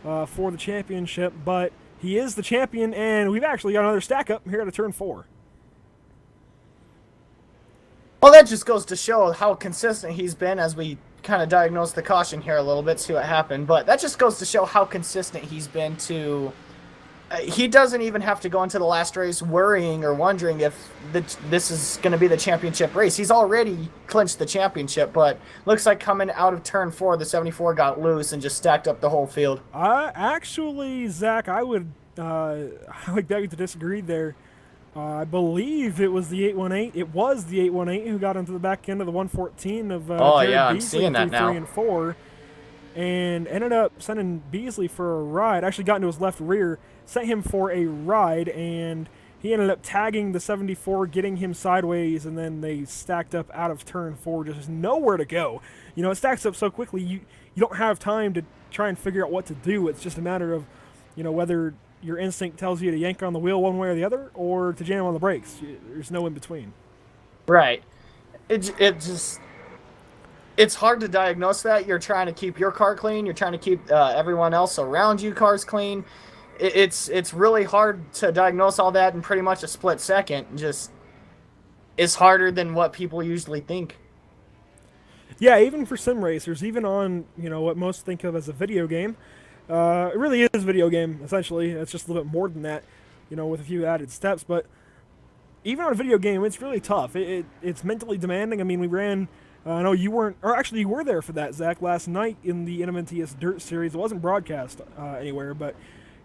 for the championship, but he is the champion, and we've actually got another stack up here at a turn 4. Well, that just goes to show how consistent he's been as we kind of diagnose the caution here a little bit, see what happened. But that just goes to show how consistent he's been to... he doesn't even have to go into the last race worrying or wondering if this is going to be the championship race. He's already clinched the championship, but looks like coming out of turn 4, the 74 got loose and just stacked up the whole field. Actually, Zach, I would beg to disagree there. I believe it was the 818. It was the 818 who got into the back end of the 114 of Jared I'm Beasley seeing that through now. 3 and 4, and ended up sending Beasley for a ride. Actually got into his left rear, sent him for a ride, and he ended up tagging the 74, getting him sideways, and then they stacked up out of turn 4. Just nowhere to go. It stacks up so quickly, you don't have time to try and figure out what to do. It's just a matter of, whether your instinct tells you to yank on the wheel one way or the other, or to jam on the brakes. There's no in between. Right. It's hard to diagnose that. You're trying to keep your car clean. You're trying to keep everyone else around you cars clean. It's really hard to diagnose all that in pretty much a split second. It's harder than what people usually think. Yeah, even for sim racers, even on what most think of as a video game, it really is a video game essentially. It's just a little bit more than that, with a few added steps. But even on a video game, it's really tough. It's mentally demanding. I mean, we ran. I know you weren't, or actually you were there for that, Zach, last night in the NMNTS Dirt Series. It wasn't broadcast anywhere, but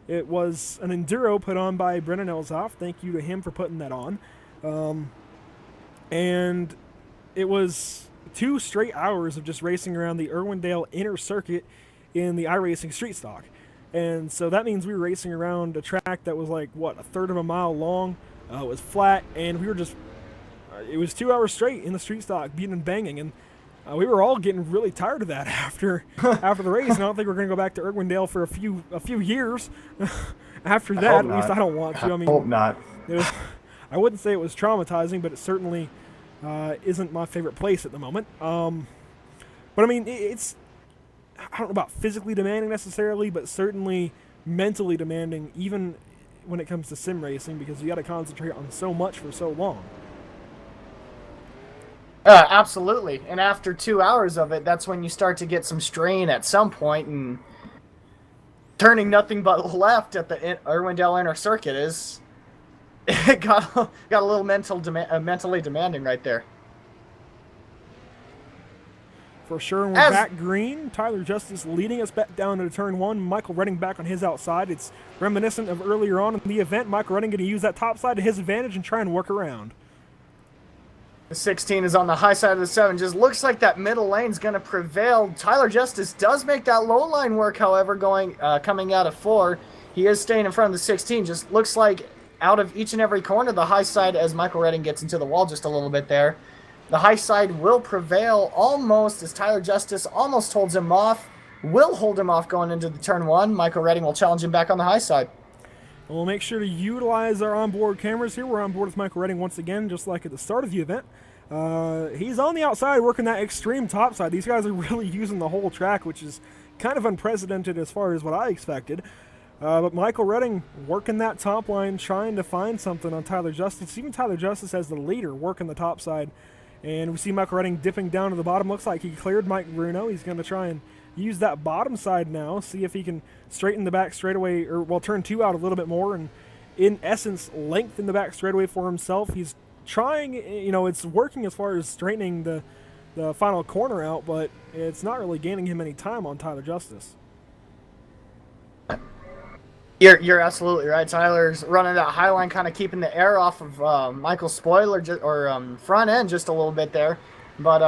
it was an enduro put on by Brennan Elzoff. Thank you to him for putting that on. And it was 2 straight hours of just racing around the Irwindale Inner Circuit in the iRacing Street Stock. And so that means we were racing around a track that was like, what, a third of a mile long. It was flat, and we were just, it was 2 hours straight in the Street Stock, beating and banging. And we were all getting really tired of that after the race. And I don't think we're going to go back to Irwindale for a few years after that. At least I don't want to. I mean, hope not. I wouldn't say it was traumatizing, but it certainly isn't my favorite place at the moment. But I mean, it's, I don't know about physically demanding necessarily, but certainly mentally demanding, even when it comes to sim racing, because you got to concentrate on so much for so long. Absolutely. And after 2 hours of it, that's when you start to get some strain at some point, and turning nothing but left at the Irwindale Inner Circuit is, it got a little mentally demanding right there. For sure, and we're back green. Tyler Justice leading us back down to turn 1. Michael Redding back on his outside. It's reminiscent of earlier on in the event. Michael Redding going to use that top side to his advantage and try and work around. The 16 is on the high side of the 7. Just looks like that middle lane's going to prevail. Tyler Justice does make that low line work, however, coming out of 4. He is staying in front of the 16. Just looks like out of each and every corner, the high side, as Michael Redding gets into the wall just a little bit there, the high side will prevail almost, as Tyler Justice almost holds him off, will hold him off going into the turn 1. Michael Redding will challenge him back on the high side. We'll make sure to utilize our onboard cameras here. We're on board with Michael Redding once again, just like at the start of the event. He's on the outside working that extreme top side. These guys are really using the whole track, which is kind of unprecedented as far as what I expected. But Michael Redding working that top line, trying to find something on Tyler Justice. Even Tyler Justice as the leader working the top side. And we see Michael Redding dipping down to the bottom. Looks like he cleared Mike Bruno. He's going to try and use that bottom side now, see if he can straighten the back straightaway, or well, turn 2 out a little bit more, and in essence, lengthen the back straightaway for himself. He's trying, it's working as far as straightening the final corner out, but it's not really gaining him any time on Tyler Justice. You're absolutely right. Tyler's running that high line, kind of keeping the air off of Michael's spoiler front end just a little bit there. But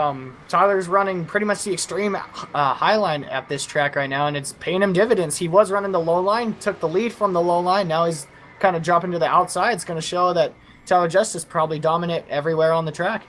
Tyler's running pretty much the extreme high line at this track right now, and it's paying him dividends. He was running the low line, took the lead from the low line. Now he's kind of dropping to the outside. It's going to show that Tyler Justice probably dominant everywhere on the track.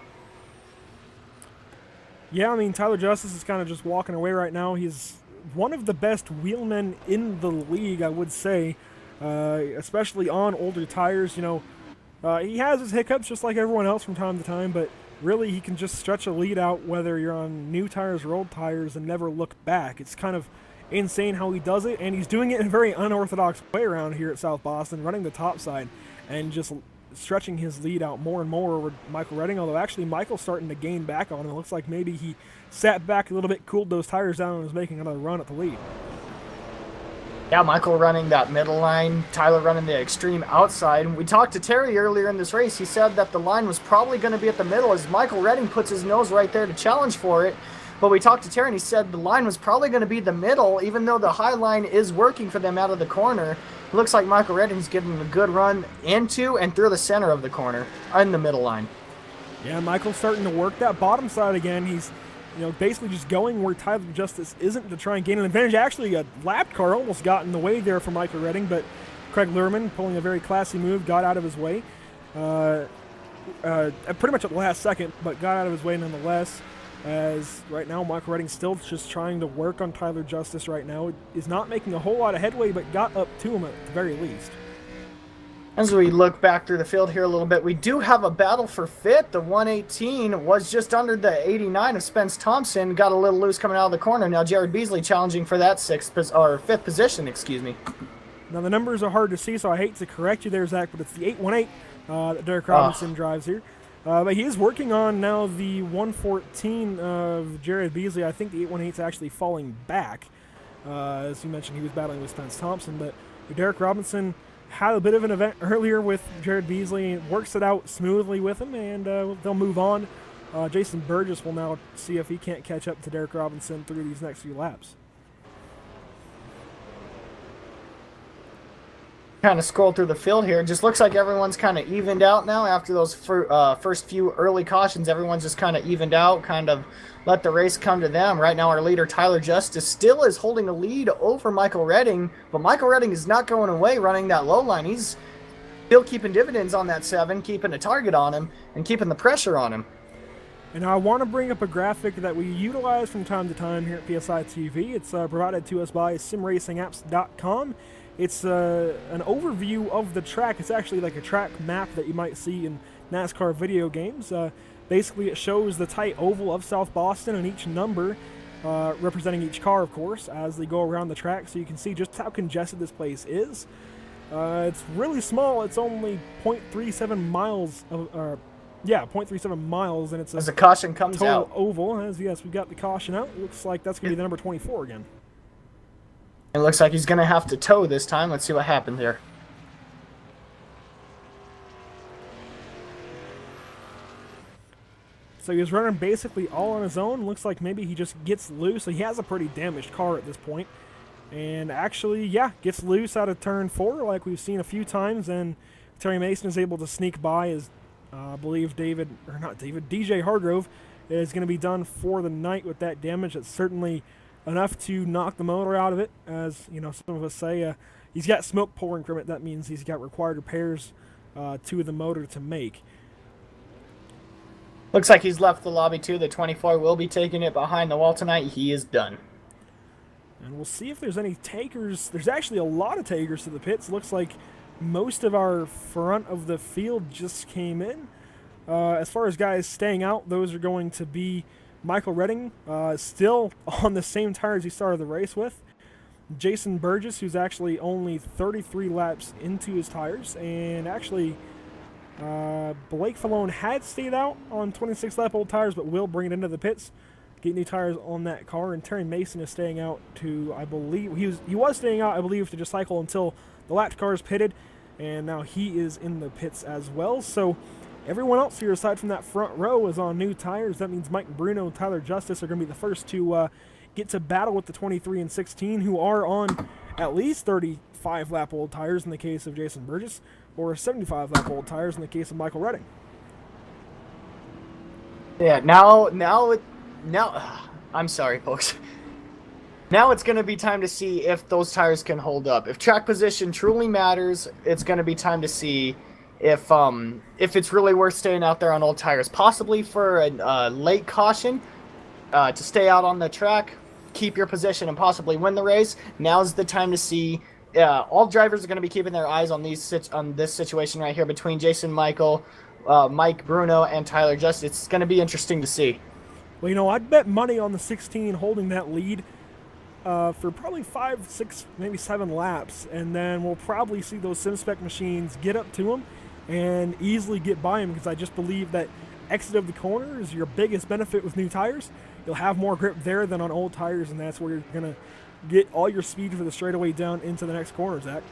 Yeah, I mean, Tyler Justice is kind of just walking away right now. He's one of the best wheelmen in the league, I would say, especially on older tires. He has his hiccups just like everyone else from time to time, but really he can just stretch a lead out whether you're on new tires or old tires and never look back. It's kind of insane how he does it, and he's doing it in a very unorthodox way around here at South Boston, running the top side and just stretching his lead out more and more over Michael Redding, although actually Michael's starting to gain back on him. It looks like maybe he sat back a little bit, cooled those tires down, and was making another run at the lead. Yeah, Michael running that middle line, Tyler running the extreme outside. We talked to Terry earlier in this race. He said that the line was probably going to be at the middle as Michael Redding puts his nose right there to challenge for it. But we talked to Terry and he said the line was probably going to be the middle, even though the high line is working for them out of the corner. It looks like Michael Redding's getting a good run into and through the center of the corner in the middle line. Yeah, Michael's starting to work that bottom side again. He's basically just going where Tyler Justice isn't to try and gain an advantage. Actually, a lap car almost got in the way there for Michael Redding, but Craig Lurman, pulling a very classy move, got out of his way. Pretty much at the last second, but got out of his way nonetheless. As right now, Michael Redding still just trying to work on Tyler Justice right now. Is not making a whole lot of headway, but got up to him at the very least. As we look back through the field here a little bit, we do have a battle for fifth. The 118 was just under the 89 of Spence Thompson. Got a little loose coming out of the corner. Now Jared Beasley challenging for that fifth position, excuse me. Now the numbers are hard to see, so I hate to correct you there, Zach, but it's the 818 that Derek Robinson drives here. But he is working on now the 114 of Jared Beasley. I think the 818 is actually falling back. As you mentioned, he was battling with Spence Thompson, but Derek Robinson had a bit of an event earlier with Jared Beasley and works it out smoothly with him, and they'll move on. Jason Burgess will now see if he can't catch up to Derek Robinson through these next few laps. kind of scroll through the field here. It just looks like everyone's kind of evened out now after those first few early cautions. Everyone's just kind of evened out, kind of let the race come to them. Right now, our leader, Tyler Justice, still is holding a lead over Michael Redding, but Michael Redding is not going away running that low line. He's still keeping dividends on that 7, keeping a target on him, and keeping the pressure on him. And I want to bring up a graphic that we utilize from time to time here at PSI TV. It's provided to us by simracingapps.com. It's an overview of the track. It's actually like a track map that you might see in NASCAR video games. Basically, it shows the tight oval of South Boston and each number representing each car, of course, as they go around the track, so you can see just how congested this place is. It's really small. It's only 0.37 miles. 0.37 miles, and it's as the caution comes total out. oval. As yes, we got the caution out. It looks like that's going to be the number 24 again. It looks like he's going to have to tow this time. Let's see what happened here. So he was running basically all on his own. Looks like maybe he just gets loose. So he has a pretty damaged car at this point. And actually, yeah, gets loose out of turn 4 like we've seen a few times. And Terry Mason is able to sneak by as I believe DJ Hargrove is going to be done for the night with that damage. That's certainly enough to knock the motor out of it. As you know, some of us say he's got smoke pouring from it. That means he's got required repairs to the motor to make. Looks like he's left the lobby too. The 24 will be taking it behind the wall tonight. He is done. And we'll see if there's any takers. There's actually a lot of takers to the pits. Looks like most of our front of the field just came in. As far as guys staying out, those are going to be Michael Redding, still on the same tires he started the race with. Jason Burgess, who's actually only 33 laps into his tires. And actually, Blake Falone had stayed out on 26-lap old tires, but will bring it into the pits, get new tires on that car. And Terry Mason is staying out to, I believe, he was staying out, I believe, to just cycle until the lapped car is pitted, and now he is in the pits as well. So everyone else here, aside from that front row, is on new tires. That means Mike Bruno and Tyler Justice are going to be the first to get to battle with the 23 and 16, who are on at least 35-lap old tires in the case of Jason Burgess, or 75-lap old tires in the case of Michael Redding. Yeah, I'm sorry, folks. Now it's going to be time to see if those tires can hold up. If track position truly matters, it's going to be time to see if it's really worth staying out there on old tires. Possibly for a late caution to stay out on the track, keep your position, and possibly win the race. Now's the time to see. All drivers are going to be keeping their eyes on this situation right here between Jason Michael, Mike Bruno, and Tyler Justice. It's going to be interesting to see. Well, you know, I'd bet money on the 16 holding that lead for probably 5, 6, maybe 7 laps, and then we'll probably see those SimSpec machines get up to him and easily get by him, because I just believe that exit of the corner is your biggest benefit with new tires. You'll have more grip there than on old tires, and that's where you're going to get all your speed for the straightaway down into the next corner, Zach.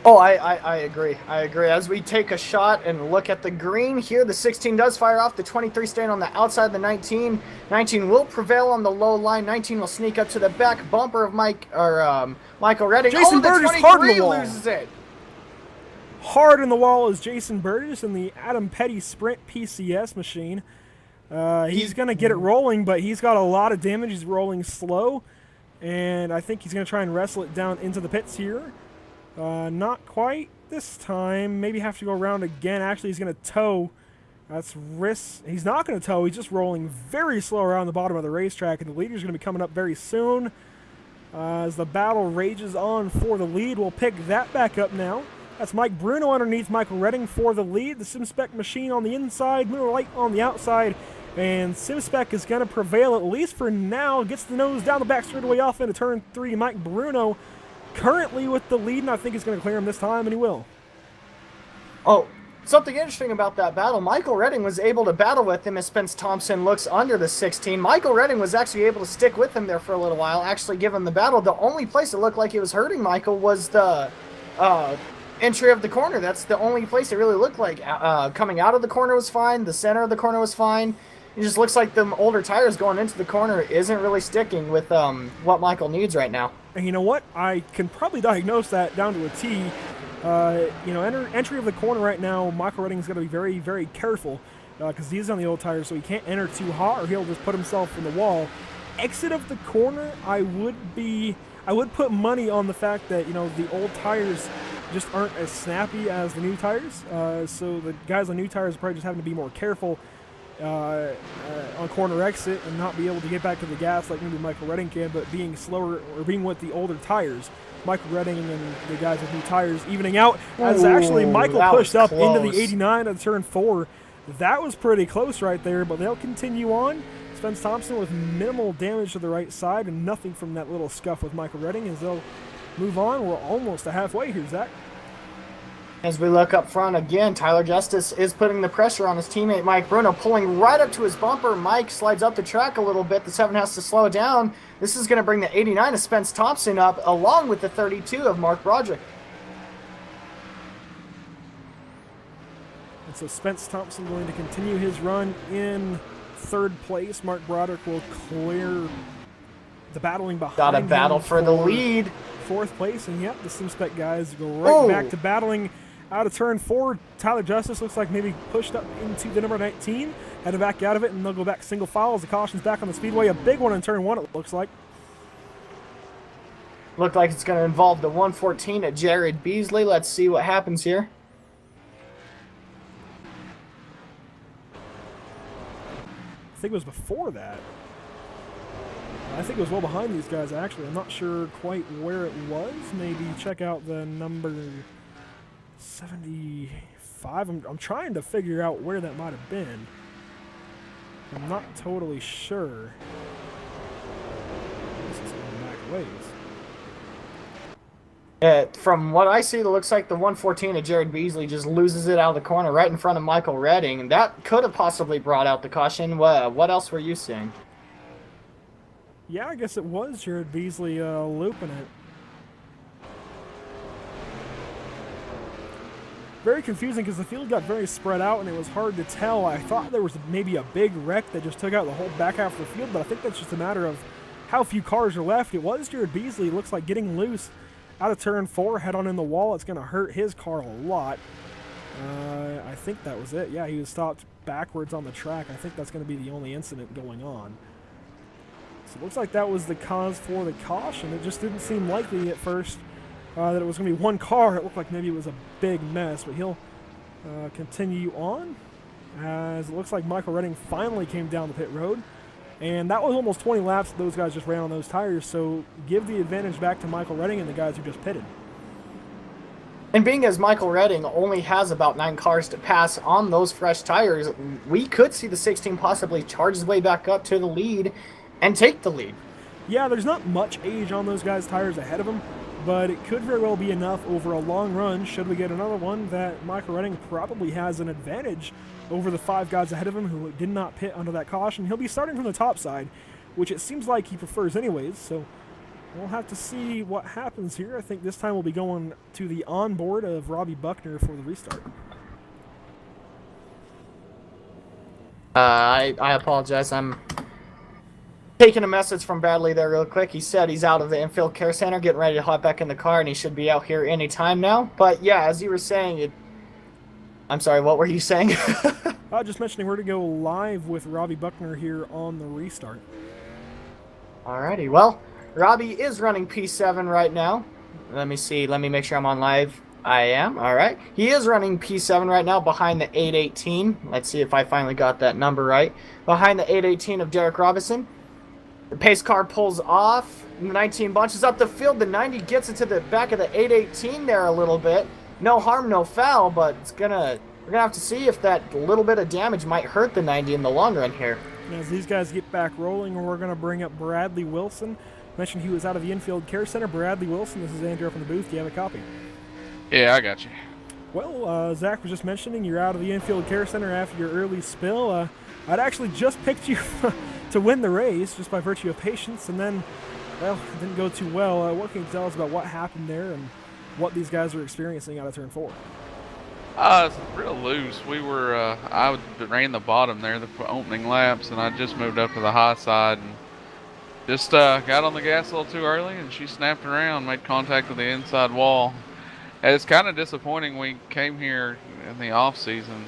Oh, I agree. I agree. As we take a shot and look at the green here, the 16 does fire off. The 23 staying on the outside of the 19. 19 will prevail on the low line. 19 will sneak up to the back bumper of Michael Redding. Jason Burgess hard in the wall. Loses it. Hard in the wall is Jason Burgess in the Adam Petty Sprint PCS machine. He's going to get it rolling, but he's got a lot of damage. He's rolling slow, and I think he's going to try and wrestle it down into the pits here. Not quite this time. Maybe have to go around again. Actually, he's going to tow. That's risk. He's not going to tow. He's just rolling very slow around the bottom of the racetrack, and the leader's going to be coming up very soon. As the battle rages on for the lead, we'll pick that back up now. That's Mike Bruno underneath Michael Redding for the lead. The SimSpec machine on the inside, Miller Lite on the outside, and SimSpec is going to prevail at least for now. Gets the nose down the back straightaway off into turn 3. Mike Bruno currently with the lead, and I think he's going to clear him this time, and he will. Oh, something interesting about that battle. Michael Redding was able to battle with him as Spence Thompson looks under the 16. Michael Redding was actually able to stick with him there for a little while, actually give him the battle. The only place it looked like it was hurting Michael was the entry of the corner. That's the only place it really looked like. Coming out of the corner was fine. The center of the corner was fine. it just looks like the older tires going into the corner isn't really sticking with what Michael needs right now. And you know what? I can probably diagnose that down to a T. Entry of the corner right now, Michael Redding's got to be very, very careful because he's on the old tires, so he can't enter too hot or he'll just put himself in the wall. Exit of the corner, I would put money on the fact that, the old tires just aren't as snappy as the new tires. So the guys on new tires are probably just having to be more careful on corner exit and not be able to get back to the gas like maybe Michael Redding can, but being slower or being with the older tires. Michael Redding and the guys with new tires evening out as actually Michael pushed up into the 89 at turn 4. That was pretty close right there, but they'll continue on. Spence Thompson with minimal damage to the right side and nothing from that little scuff with Michael Redding as they'll move on. We're almost to halfway here, Zach. As we look up front again, Tyler Justice is putting the pressure on his teammate Mike Bruno, pulling right up to his bumper. Mike slides up the track a little bit. The 7 has to slow down. This is going to bring the 89 of Spence Thompson up, along with the 32 of Mark Broderick. And so Spence Thompson going to continue his run in third place. Mark Broderick will clear the battling behind Got a battle him for the lead. Fourth place, and yep, the SimSpec guys go right back to battling out of turn 4. Tyler Justice looks like maybe pushed up into the number 19, had to back out of it, and they'll go back single file as the caution's back on the speedway. A big one in turn 1, it looks like. Looked like it's going to involve the 114 at Jared Beasley. Let's see what happens here. I think it was before that. I think it was well behind these guys, actually. I'm not sure quite where it was. Maybe check out the number 75. I'm trying to figure out where that might have been. I'm not totally sure. This is going back ways. From what I see, it looks like the 114 of Jared Beasley just loses it out of the corner right in front of Michael Redding. And that could have possibly brought out the caution. What else were you seeing? Yeah, I guess it was Jared Beasley looping it. Very confusing because the field got very spread out and it was hard to tell. I thought there was maybe a big wreck that just took out the whole back half of the field, but I think that's just a matter of how few cars are left. It was Jared Beasley. Looks like getting loose out of turn 4, head on in the wall. It's going to hurt his car a lot. I think that was it. Yeah, he was stopped backwards on the track. I think that's going to be the only incident going on. So it looks like that was the cause for the caution. It just didn't seem likely at first that it was going to be one car. It looked like maybe it was a big mess, but he'll continue on as it looks like Michael Redding finally came down the pit road. And that was almost 20 laps that those guys just ran on those tires, so give the advantage back to Michael Redding and the guys who just pitted. And being as Michael Redding only has about 9 cars to pass on those fresh tires, we could see the 16 possibly charge his way back up to the lead and take the lead. Yeah, there's not much age on those guys' tires ahead of them, but it could very well be enough over a long run, should we get another one, that Michael Redding probably has an advantage over the 5 guys ahead of him who did not pit under that caution. He'll be starting from the top side, which it seems like he prefers anyways, so we'll have to see what happens here. I think this time we'll be going to the onboard of Robbie Buckner for the restart. I apologize. I'm taking a message from Bradley there real quick. He said he's out of the infield care center, getting ready to hop back in the car, and he should be out here any time now. But yeah, as you were saying, I'm sorry, what were you saying? Just mentioning we're to go live with Robbie Buckner here on the restart. Alrighty, well, Robbie is running P7 right now. Let me see, let me make sure I'm on live. I am, alright. He is running P7 right now behind the 818. Let's see if I finally got that number right. Behind the 818 of Derek Robinson. The pace car pulls off. The 19 bunches up the field. The 90 gets into the back of the 818 there a little bit. No harm, no foul, but we're gonna have to see if that little bit of damage might hurt the 90 in the long run here. As these guys get back rolling, we're going to bring up Bradley Wilson. Mentioned he was out of the infield care center. Bradley Wilson, this is Andrew up in the booth. Do you have a copy? Yeah, I got you. Well, Zach was just mentioning you're out of the infield care center after your early spill. I'd actually just picked you to win the race just by virtue of patience, and then, well, it didn't go too well. What can you tell us about what happened there and what these guys are experiencing out of turn 4? It's real loose. I ran the bottom there, the opening laps, and I just moved up to the high side and just got on the gas a little too early, and she snapped around, made contact with the inside wall. And it's kind of disappointing. We came here in the off season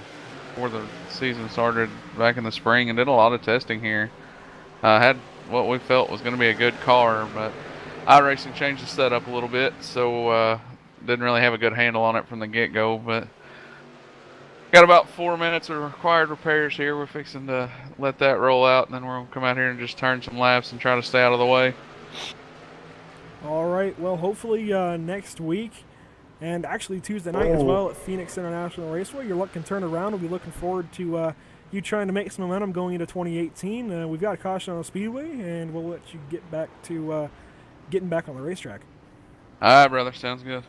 before the season started back in the spring and did a lot of testing here. Had what we felt was going to be a good car, but iRacing changed the setup a little bit, so didn't really have a good handle on it from the get-go. But got about 4 minutes of required repairs here. We're fixing to let that roll out, and then we're going to come out here and just turn some laps and try to stay out of the way. All right. Well, hopefully next week, and actually Tuesday night as well at Phoenix International Raceway, your luck can turn around. We'll be looking forward to you trying to make some momentum going into 2018. We've got a caution on the speedway, and we'll let you get back to getting back on the racetrack. All right, brother. Sounds good.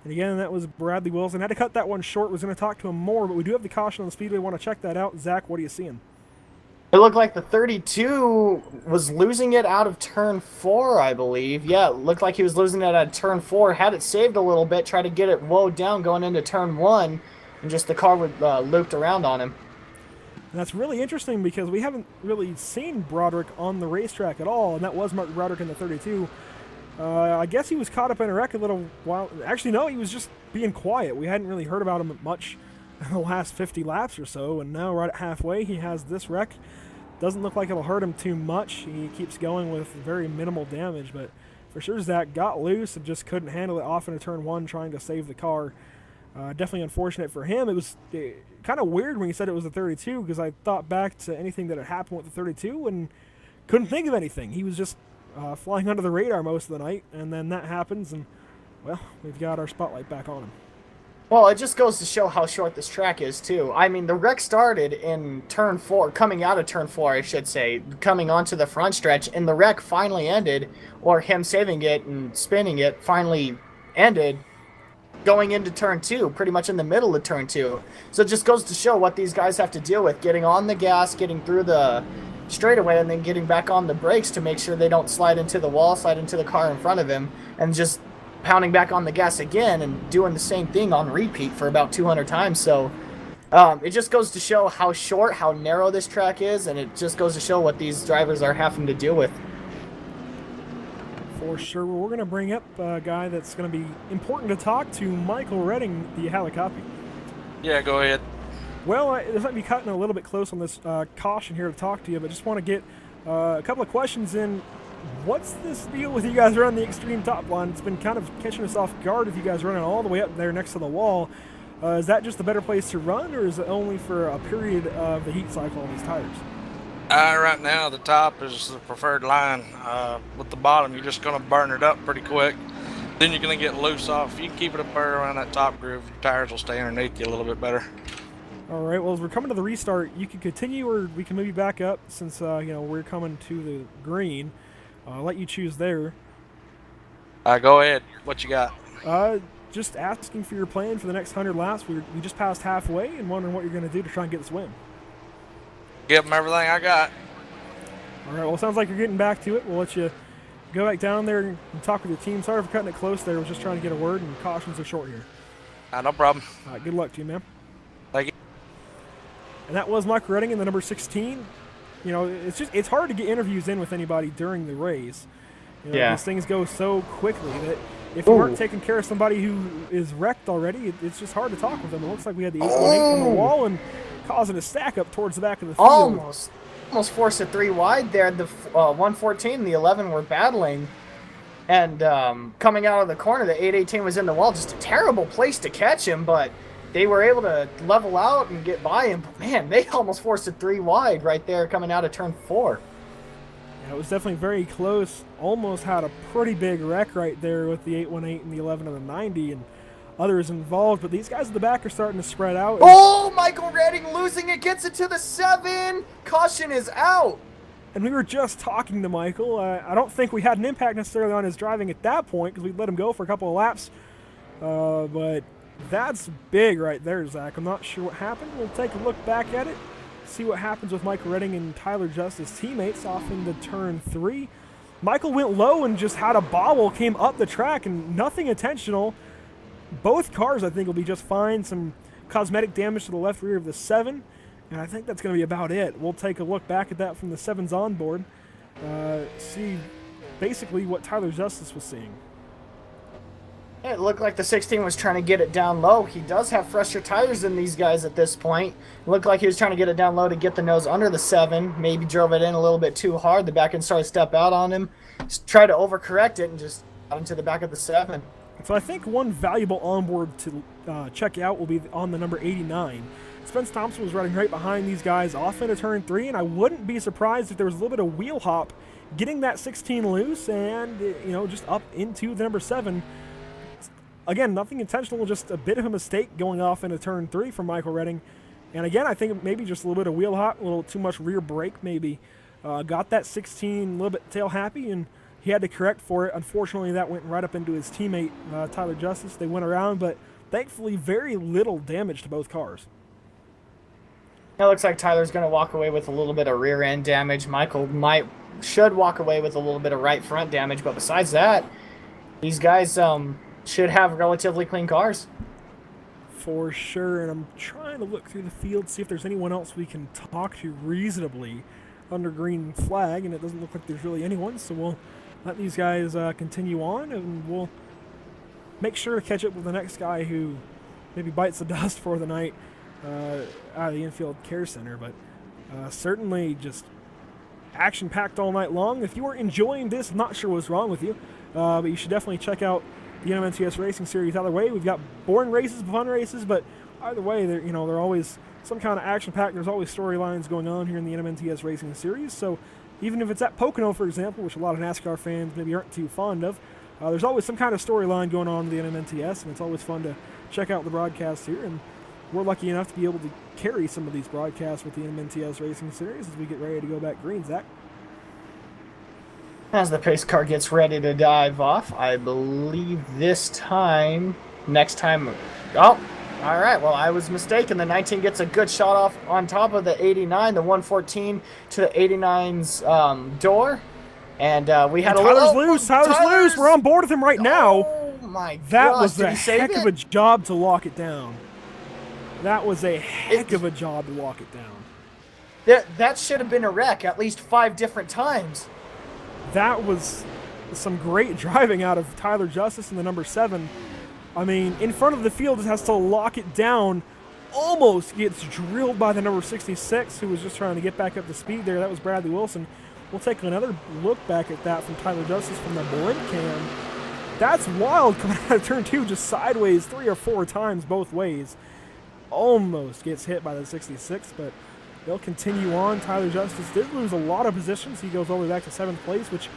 And again, that was Bradley Wilson. Had to cut that one short. Was going to talk to him more, but we do have the caution on the speedway. Want to check that out. Zach, what are you seeing? It looked like the 32 was losing it out of turn 4, I believe. Yeah, it looked like he was losing it out of turn 4. Had it saved a little bit, tried to get it woed down going into turn 1, and just the car would looped around on him. And that's really interesting because we haven't really seen Broderick on the racetrack at all, and that was Mark Broderick in the 32. I guess he was caught up in a wreck a little while. Actually, no, he was just being quiet. We hadn't really heard about him much in the last 50 laps or so, and now right at halfway he has this wreck. Doesn't look like it'll hurt him too much. He keeps going with very minimal damage, but for sure Zach got loose and just couldn't handle it off into turn 1 trying to save the car. Definitely unfortunate for him. It was kind of weird when he said it was a 32 because I thought back to anything that had happened with the 32 and couldn't think of anything. He was just flying under the radar most of the night, and then that happens, and, well, we've got our spotlight back on him. Well, it just goes to show how short this track is, too. I mean, the wreck started in turn 4, coming out of turn 4, I should say, coming onto the front stretch, and the wreck finally ended, or him saving it and spinning it finally ended going into turn 2, pretty much in the middle of turn 2. So it just goes to show what these guys have to deal with, getting on the gas, getting through the straightaway, and then getting back on the brakes to make sure they don't slide into the wall, slide into the car in front of him, and just pounding back on the gas again and doing the same thing on repeat for about 200 times. So it just goes to show how short, how narrow this track is, and it just goes to show what these drivers are having to deal with. For sure. Well, we're going to bring up a guy that's going to be important to talk to, Michael Redding. Do you have a copy? Yeah, go ahead. Well, this might be cutting a little bit close on this caution here to talk to you, but just want to get a couple of questions in. What's this deal with you guys running the extreme top line? It's been kind of catching us off guard with you guys running all the way up there next to the wall. Is that just the better place to run, or is it only for a period of the heat cycle on these tires? Right now, the top is the preferred line. With the bottom, you're just going to burn it up pretty quick. Then you're going to get loose off. If you keep it up there around that top groove, your tires will stay underneath you a little bit better. All right, well, as we're coming to the restart, you can continue or we can move you back up since, we're coming to the green. I'll let you choose there. Go ahead. What you got? Just asking for your plan for the next 100 laps. We just passed halfway and wondering what you're going to do to try and get this win. Give them everything I got. All right, well, it sounds like you're getting back to it. We'll let you go back down there and talk with your team. Sorry for cutting it close there. I was just trying to get a word, and cautions are short here. No problem. All right, good luck to you, man. Thank you. And that was Mike Redding in the number 16. It's hard to get interviews in with anybody during the race. These things go so quickly that if you aren't taking care of somebody who is wrecked already, it's just hard to talk with them. It looks like we had the 818 on the wall and causing a stack up towards the back of the field. Almost forced a 3 wide there. The 114 and the 11 were battling. And coming out of the corner, the 818 was in the wall. Just a terrible place to catch him, but they were able to level out and get by him. But man, they almost forced a 3 wide right there coming out of turn 4. Yeah, it was definitely very close. Almost had a pretty big wreck right there with the 818 and the 11 and the 90 and others involved. But these guys at the back are starting to spread out. Oh, Michael Redding losing it, gets it to the 7. Caution is out. And we were just talking to Michael. I don't think we had an impact necessarily on his driving at that point because we let him go for a couple of laps. But that's big right there, Zach. I'm not sure what happened. We'll take a look back at it, see what happens with Michael Redding and Tyler Justice teammates off into turn 3. Michael went low and just had a bobble, came up the track, and nothing intentional. both cars, I think, will be just fine. Some cosmetic damage to the left rear of the 7, and I think that's going to be about it. We'll take a look back at that from the 7's onboard, see basically what Tyler Justice was seeing. It looked like the 16 was trying to get it down low. He does have fresher tires than these guys at this point. It looked like he was trying to get it down low to get the nose under the 7. Maybe drove it in a little bit too hard. The back end started to step out on him. Just tried to overcorrect it and just got into the back of the 7. So I think one valuable onboard to check out will be on the number 89. Spence Thompson was riding right behind these guys off into turn 3, and I wouldn't be surprised if there was a little bit of wheel hop getting that 16 loose and, just up into the number 7. Again, nothing intentional, just a bit of a mistake going off into turn 3 for Michael Redding. And again, I think maybe just a little bit of wheel hop, a little too much rear brake maybe. Got that 16 a little bit tail happy, and he had to correct for it. Unfortunately, that went right up into his teammate, Tyler Justice. They went around, but thankfully very little damage to both cars. It looks like Tyler's going to walk away with a little bit of rear end damage. Michael should walk away with a little bit of right front damage, but besides that, these guys should have relatively clean cars. For sure, and I'm trying to look through the field, see if there's anyone else we can talk to reasonably under green flag, and it doesn't look like there's really anyone, so we'll let these guys continue on, and we'll make sure to catch up with the next guy who maybe bites the dust for the night out of the infield care center. But certainly just action-packed all night long. If you are enjoying this, not sure what's wrong with you, but you should definitely check out the NMNTS Racing Series. Either way, we've got boring races, fun races, but either way, they're always some kind of action-packed. There's always storylines going on here in the NMNTS Racing Series. So even if it's at Pocono, for example, which a lot of NASCAR fans maybe aren't too fond of, there's always some kind of storyline going on in the NMNTS, and it's always fun to check out the broadcast here. And we're lucky enough to be able to carry some of these broadcasts with the NMNTS Racing Series as we get ready to go back green, Zach. As the pace car gets ready to dive off, I believe next time, all right, well, I was mistaken. The 19 gets a good shot off on top of the 89, the 114 to the 89's door. And we had Tyler's loose. Tyler's loose. We're on board with him right now. Oh, my God. That was a heck of a job to lock it down. That was a heck of a job to lock it down. That should have been a wreck at least 5 different times. That was some great driving out of Tyler Justice in the number 7. I mean, in front of the field, just has to lock it down. Almost gets drilled by the number 66, who was just trying to get back up to speed there. That was Bradley Wilson. We'll take another look back at that from Tyler Justice from the blink cam. That's wild coming out of turn 2, just sideways 3 or 4 times both ways. Almost gets hit by the 66, but they'll continue on. Tyler Justice did lose a lot of positions. He goes all the way back to 7th place, which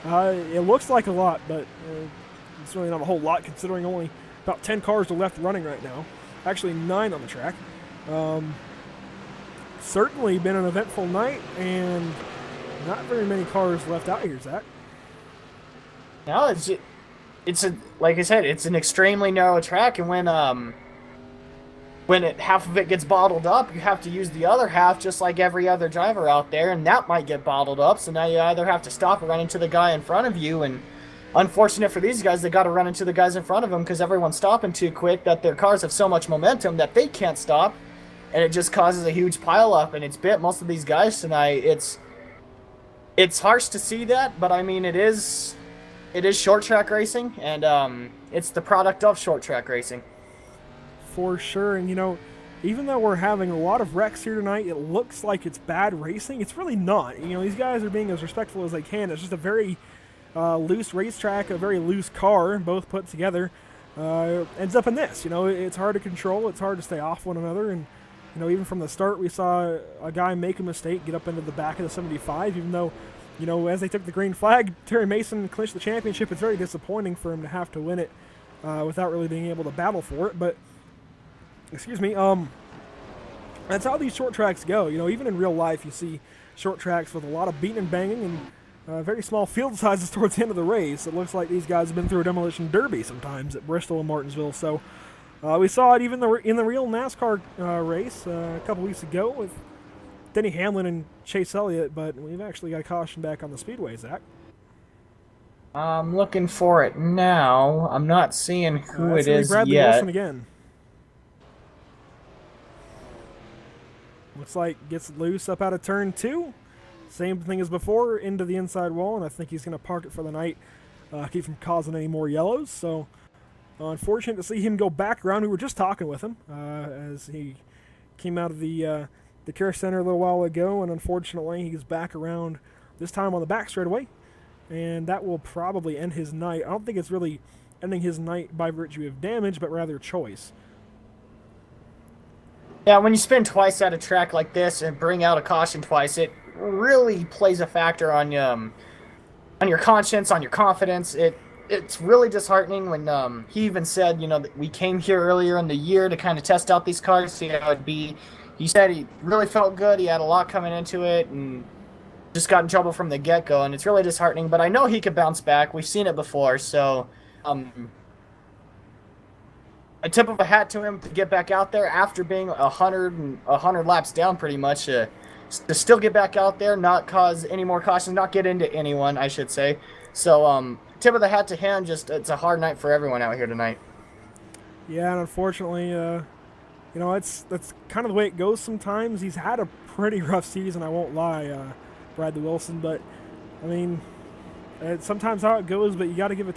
it looks like a lot, but it's really not a whole lot considering only about 10 cars are left running right now. Actually, 9 on the track. Certainly been an eventful night, and not very many cars left out here, Zach. No, it's like I said, it's an extremely narrow track, and when half of it gets bottled up, you have to use the other half just like every other driver out there, and that might get bottled up, so now you either have to stop or run into the guy in front of you, and unfortunate for these guys, they got to run into the guys in front of them because everyone's stopping too quick that their cars have so much momentum that they can't stop, and it just causes a huge pileup, and it's bit most of these guys tonight. It's harsh to see that, but I mean, it is short track racing, and it's the product of short track racing. For sure, and even though we're having a lot of wrecks here tonight, it looks like it's bad racing. It's really not. These guys are being as respectful as they can. It's just a very loose racetrack, a very loose car, both put together. Ends up in this. It's hard to control. It's hard to stay off one another, and even from the start, we saw a guy make a mistake, get up into the back of the 75, even though, as they took the green flag, Terry Mason clinched the championship. It's very disappointing for him to have to win it without really being able to battle for it, but excuse me, that's how these short tracks go. Even in real life, you see short tracks with a lot of beating and banging and very small field sizes towards the end of the race. It looks like these guys have been through a demolition derby sometimes at Bristol and Martinsville. So we saw it even in the real NASCAR race a couple weeks ago with Denny Hamlin and Chase Elliott, but we've actually got a caution back on the speedway, Zach. I'm looking for it now. I'm not seeing who That's it gonna be is Bradley yet. Wilson again. Looks like gets loose up out of turn 2. Same thing as before, into the inside wall, and I think he's going to park it for the night, keep from causing any more yellows. So unfortunate to see him go back around. We were just talking with him as he came out of the care center a little while ago, and unfortunately he's back around this time on the back straightaway, and that will probably end his night. I don't think it's really ending his night by virtue of damage, but rather choice. Yeah, when you spin twice at a track like this and bring out a caution twice, it really plays a factor on your conscience, on your confidence. It's really disheartening when he even said, that we came here earlier in the year to kind of test out these cars, see how it'd be. He said he really felt good. He had a lot coming into it and just got in trouble from the get-go, and it's really disheartening. But I know he could bounce back. We've seen it before, so a tip of a hat to him to get back out there after being 100 laps down pretty much, to still get back out there, not cause any more cautions, not get into anyone, I should say. So tip of the hat to him. Just it's a hard night for everyone out here tonight. Yeah, and unfortunately, that's kind of the way it goes sometimes. He's had a pretty rough season, I won't lie, Bradley Wilson, but I mean, it's sometimes how it goes, but you got to give a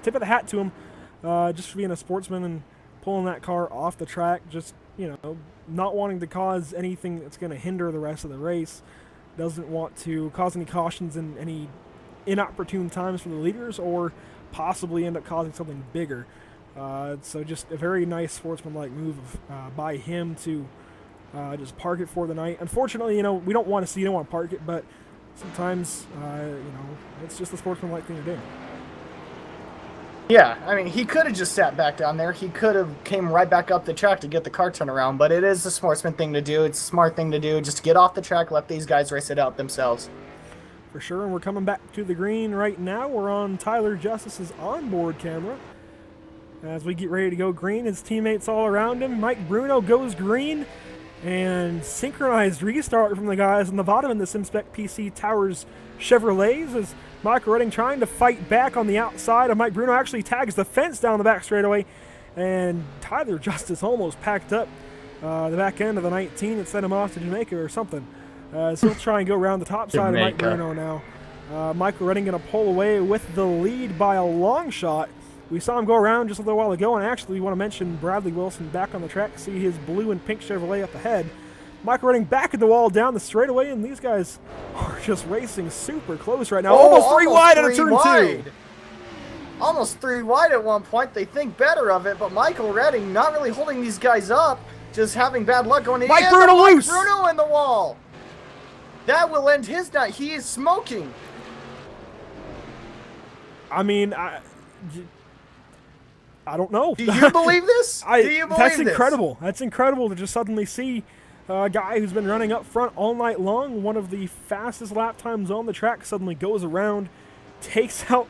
tip of the hat to him just for being a sportsman and pulling that car off the track, just, not wanting to cause anything that's going to hinder the rest of the race. Doesn't want to cause any cautions in any inopportune times for the leaders or possibly end up causing something bigger. So just a very nice sportsmanlike move by him to just park it for the night. Unfortunately, we don't want to park it, but sometimes, it's just a sportsmanlike thing to do. Yeah, I mean, he could have just sat back down there. He could have came right back up the track to get the car turned around, but it is a sportsman thing to do. It's a smart thing to do. Just get off the track, let these guys race it out themselves. For sure, and we're coming back to the green right now. We're on Tyler Justice's onboard camera. As we get ready to go green, his teammates all around him. Mike Bruno goes green, and synchronized restart from the guys on the bottom in the SimSpec PC Towers Chevrolets as Michael Redding trying to fight back on the outside of Mike Bruno. Actually tags the fence down the back straightaway, and Tyler Justice almost packed up the back end of the 19 and sent him off to Jamaica or something. So he'll try and go around the top side of Mike Bruno now. Michael Redding going to pull away with the lead by a long shot. We saw him go around just a little while ago, and actually we want to mention Bradley Wilson back on the track. See his blue and pink Chevrolet up ahead. Michael Redding back at the wall down the straightaway, and these guys are just racing super close right now. Almost three wide out of turn 2. Almost 3 wide at one point. They think better of it, but Michael Redding not really holding these guys up, just having bad luck going in. Mike Bruno loose! Mike Bruno in the wall. That will end his night. He is smoking. I mean, I don't know. Do you believe this? That's incredible. That's incredible to just suddenly see a guy who's been running up front all night long, one of the fastest lap times on the track, suddenly goes around, takes out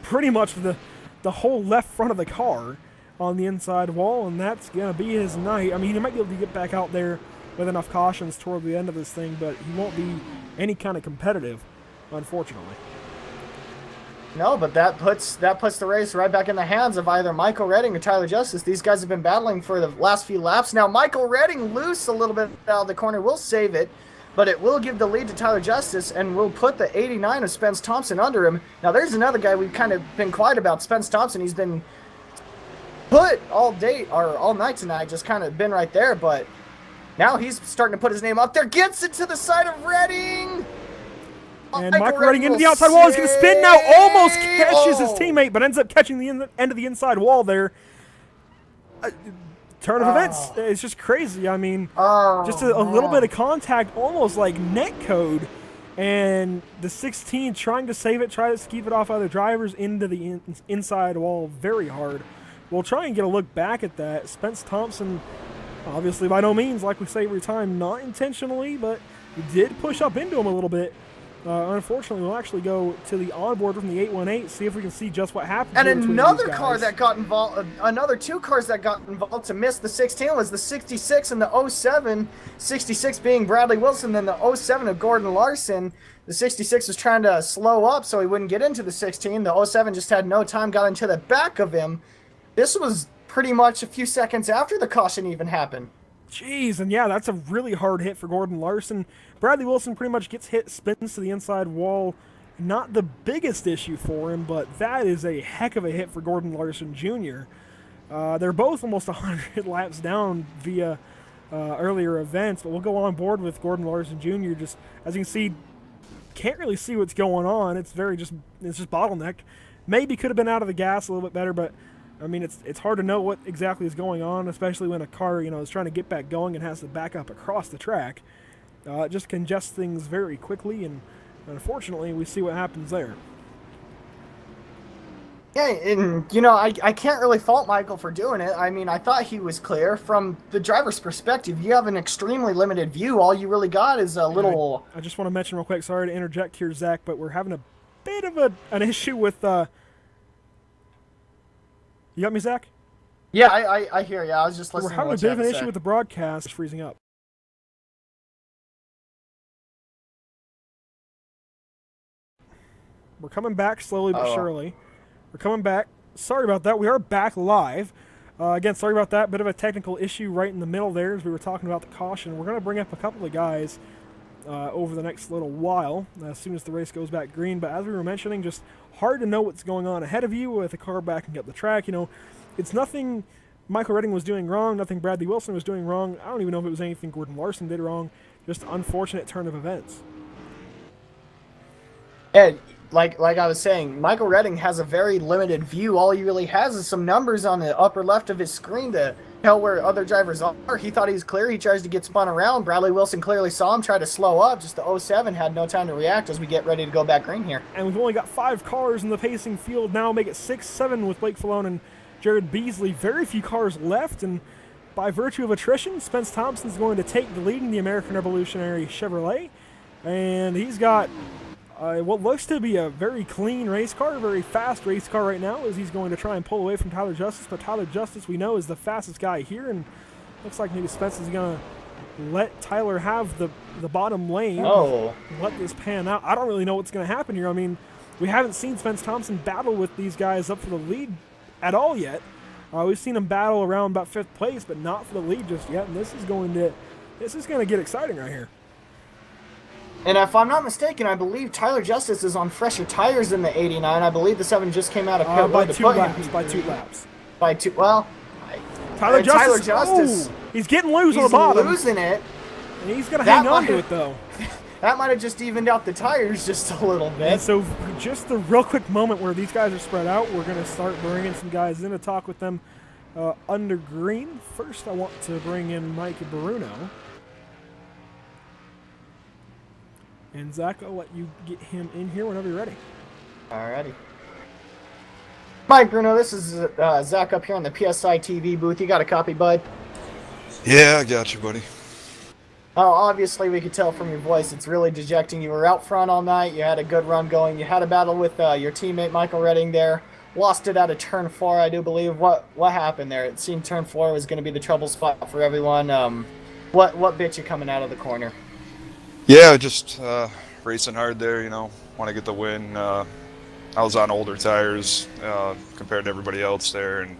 pretty much the whole left front of the car on the inside wall, and that's going to be his night. I mean, he might be able to get back out there with enough cautions toward the end of this thing, but he won't be any kind of competitive, unfortunately. No, but that puts the race right back in the hands of either Michael Redding or Tyler Justice. These guys have been battling for the last few laps. Now, Michael Redding loose a little bit out of the corner. Will save it, but it will give the lead to Tyler Justice and will put the 89 of Spence Thompson under him. Now, there's another guy we've kind of been quiet about, Spence Thompson. He's been put all night tonight, just kind of been right there, but now he's starting to put his name up there. Gets it to the side of Redding. And Michael Redding into the outside wall. He's going to spin now. Almost catches his teammate, but ends up catching the end of the inside wall there. Turn of events. It's just crazy. I mean, just a little bit of contact, almost like net code. And the 16 trying to save it, try to keep it off other drivers into the inside wall very hard. We'll try and get a look back at that. Spence Thompson, obviously by no means, like we say every time, not intentionally, but did push up into him a little bit. Unfortunately, we'll actually go to the onboard from the 818, see if we can see just what happens. And here between another these car guys. that got involved, another 2 cars that got involved to miss the 16 was the 66 and the 07. 66 being Bradley Wilson, then the 07 of Gordon Larson. The 66 was trying to slow up so he wouldn't get into the 16. The 07 just had no time, got into the back of him. This was pretty much a few seconds after the caution even happened. Jeez, and yeah, that's a really hard hit for Gordon Larson. Bradley Wilson pretty much gets hit, spins to the inside wall. Not the biggest issue for him, but that is a heck of a hit for Gordon Larson Jr. They're both almost 100 laps down via earlier events, but we'll go on board with Gordon Larson Jr. Just as you can see, can't really see what's going on. It's just bottleneck. Maybe could have been out of the gas a little bit better, but I mean, it's hard to know what exactly is going on, especially when a car, is trying to get back going and has to back up across the track. It just congests things very quickly, and unfortunately, we see what happens there. Yeah, and, I can't really fault Michael for doing it. I mean, I thought he was clear. From the driver's perspective, you have an extremely limited view. All you really got is a little... I just want to mention real quick, sorry to interject here, Zach, but we're having a bit of an issue with... You got me, Zach? Yeah, I hear you. I was just listening. We're having a bit of an issue with the broadcast. It's freezing up. We're coming back slowly but surely. We're coming back. Sorry about that. We are back live. Again, sorry about that. Bit of a technical issue right in the middle there as we were talking about the caution. We're going to bring up a couple of guys over the next little while as soon as the race goes back green. But as we were mentioning, just hard to know what's going on ahead of you with the car backing up the track. It's nothing Michael Redding was doing wrong, nothing Bradley Wilson was doing wrong. I don't even know if it was anything Gordon Larson did wrong. Just unfortunate turn of events. And like I was saying, Michael Redding has a very limited view. All he really has is some numbers on the upper left of his screen to tell where other drivers are. He thought he was clear. He tries to get spun around. Bradley Wilson clearly saw him, tried to slow up. Just the 07 had no time to react as we get ready to go back green here. And we've only got 5 cars in the pacing field now. Make it 6, 7 with Blake Fallone and Jared Beasley. Very few cars left, and by virtue of attrition, Spence Thompson's going to take the lead in the American Revolutionary Chevrolet. And he's got what looks to be a very clean race car, a very fast race car right now, as he's going to try and pull away from Tyler Justice. But Tyler Justice, we know, is the fastest guy here, and looks like maybe Spence is going to let Tyler have the bottom lane. Oh. Let this pan out. I don't really know what's going to happen here. I mean, we haven't seen Spence Thompson battle with these guys up for the lead at all yet. We've seen him battle around about 5th place, but not for the lead just yet, and this is going to get exciting right here. And if I'm not mistaken, I believe Tyler Justice is on fresher tires than the 89. I believe the 7 just came out of pit by to 2 put him. laps. By 2 laps. By 2. Well, Tyler Justice. Oh, he's getting loose on the bottom. He's losing it. And he's going to hang on to it, though. That might have just evened out the tires just a little bit. And so just the real quick moment where these guys are spread out, we're going to start bringing some guys in to talk with them under green. First, I want to bring in Mike Bruno. And Zach, I'll let you get him in here whenever you're ready. Alrighty. Mike Bruno, this is Zach up here on the PSI TV booth. You got a copy, bud? Yeah, I got you, buddy. Oh, obviously we could tell from your voice it's really dejecting. You were out front all night. You had a good run going. You had a battle with your teammate Michael Redding there. Lost it out of turn 4, I do believe. What happened there? It seemed turn 4 was going to be the trouble spot for everyone. What bit you coming out of the corner? Yeah, just racing hard there, want to get the win. I was on older tires compared to everybody else there, and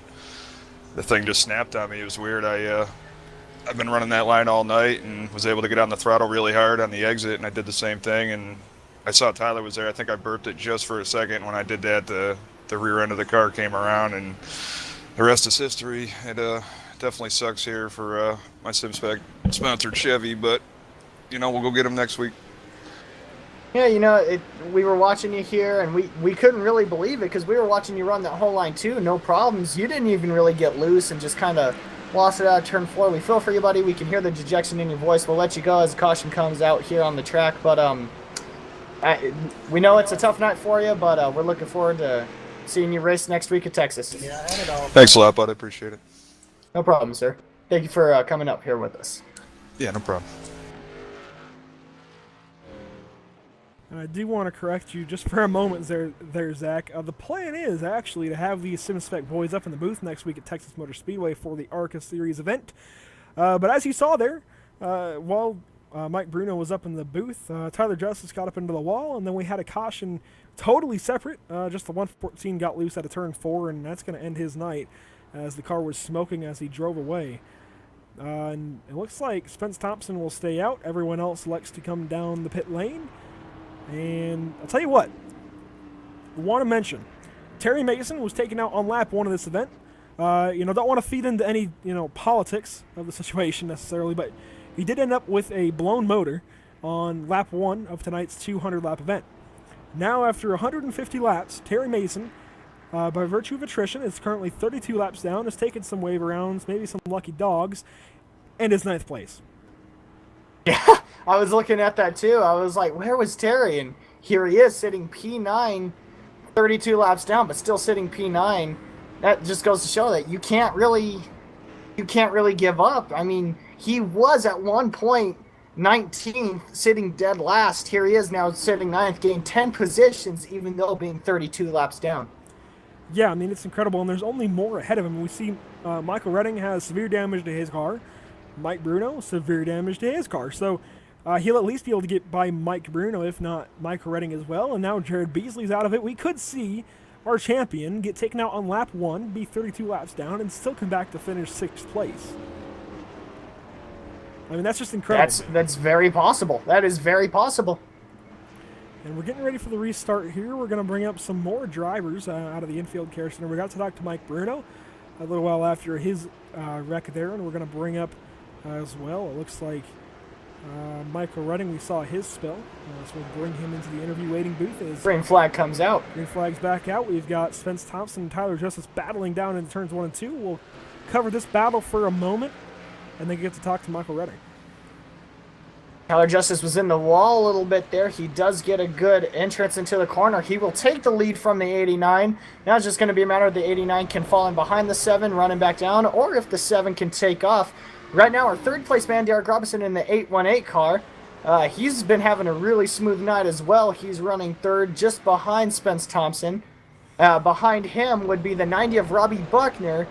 the thing just snapped on me. It was weird. I've been running that line all night and was able to get on the throttle really hard on the exit, and I did the same thing, and I saw Tyler was there. I think I burped it just for a second. When I did that, the rear end of the car came around, and the rest is history. It definitely sucks here for my SimSpec sponsored Chevy, but we'll go get them next week. Yeah, we were watching you here, and we couldn't really believe it because we were watching you run that whole line too, no problems. You didn't even really get loose and just kind of lost it out of turn 4. We feel for you, buddy. We can hear the dejection in your voice. We'll let you go as caution comes out here on the track, but we know it's a tough night for you, but we're looking forward to seeing you race next week at Texas. Thanks a lot, bud. I appreciate it. No problem, sir. Thank you for coming up here with us. Yeah, no problem. And I do want to correct you just for a moment there, Zach. The plan is actually to have these SimSpec boys up in the booth next week at Texas Motor Speedway for the ARCA Series event. But as you saw there, while Mike Bruno was up in the booth, Tyler Justice got up into the wall, and then we had a caution totally separate. Just the 114 got loose at a turn 4, and that's going to end his night as the car was smoking as he drove away. And it looks like Spence Thompson will stay out. Everyone else elects to come down the pit lane. And I'll tell you what, I want to mention, Terry Mason was taken out on lap 1 of this event. Don't want to feed into any, politics of the situation necessarily, but he did end up with a blown motor on lap 1 of tonight's 200-lap event. Now, after 150 laps, Terry Mason, by virtue of attrition, is currently 32 laps down, has taken some wave rounds, maybe some lucky dogs, and is 9th place. Yeah, I was looking at that too. I was like, where was Terry? And here he is sitting P9, 32 laps down, but still sitting P9. That just goes to show that you can't really give up. I mean, he was at one point 19th, sitting dead last. Here he is now sitting 9th, gained 10 positions, even though being 32 laps down. Yeah, I mean, it's incredible, and there's only more ahead of him. We see Michael Redding has severe damage to his car. Mike Bruno, severe damage to his car. So he'll at least be able to get by Mike Bruno, if not Michael Redding as well. And now Jared Beasley's out of it. We could see our champion get taken out on lap 1, be 32 laps down, and still come back to finish 6th place. I mean, that's just incredible. That's very possible. That is very possible. And we're getting ready for the restart here. We're going to bring up some more drivers out of the infield care center. We got to talk to Mike Bruno a little while after his wreck there, and we're going to bring up as well. It looks like Michael Redding, we saw his spill, so we'll bring him into the interview waiting booth. As green flag comes out. Green flag's back out. We've got Spence Thompson and Tyler Justice battling down into turns 1 and 2. We'll cover this battle for a moment, and then get to talk to Michael Redding. Tyler Justice was in the wall a little bit there. He does get a good entrance into the corner. He will take the lead from the 89. Now it's just going to be a matter of the 89 can fall in behind the 7, running back down, or if the 7 can take off. Right now, our 3rd place man, Derek Robinson, in the 818 car. He's been having a really smooth night as well. He's running 3rd just behind Spence Thompson. Behind him would be the 90 of Robbie Buckner.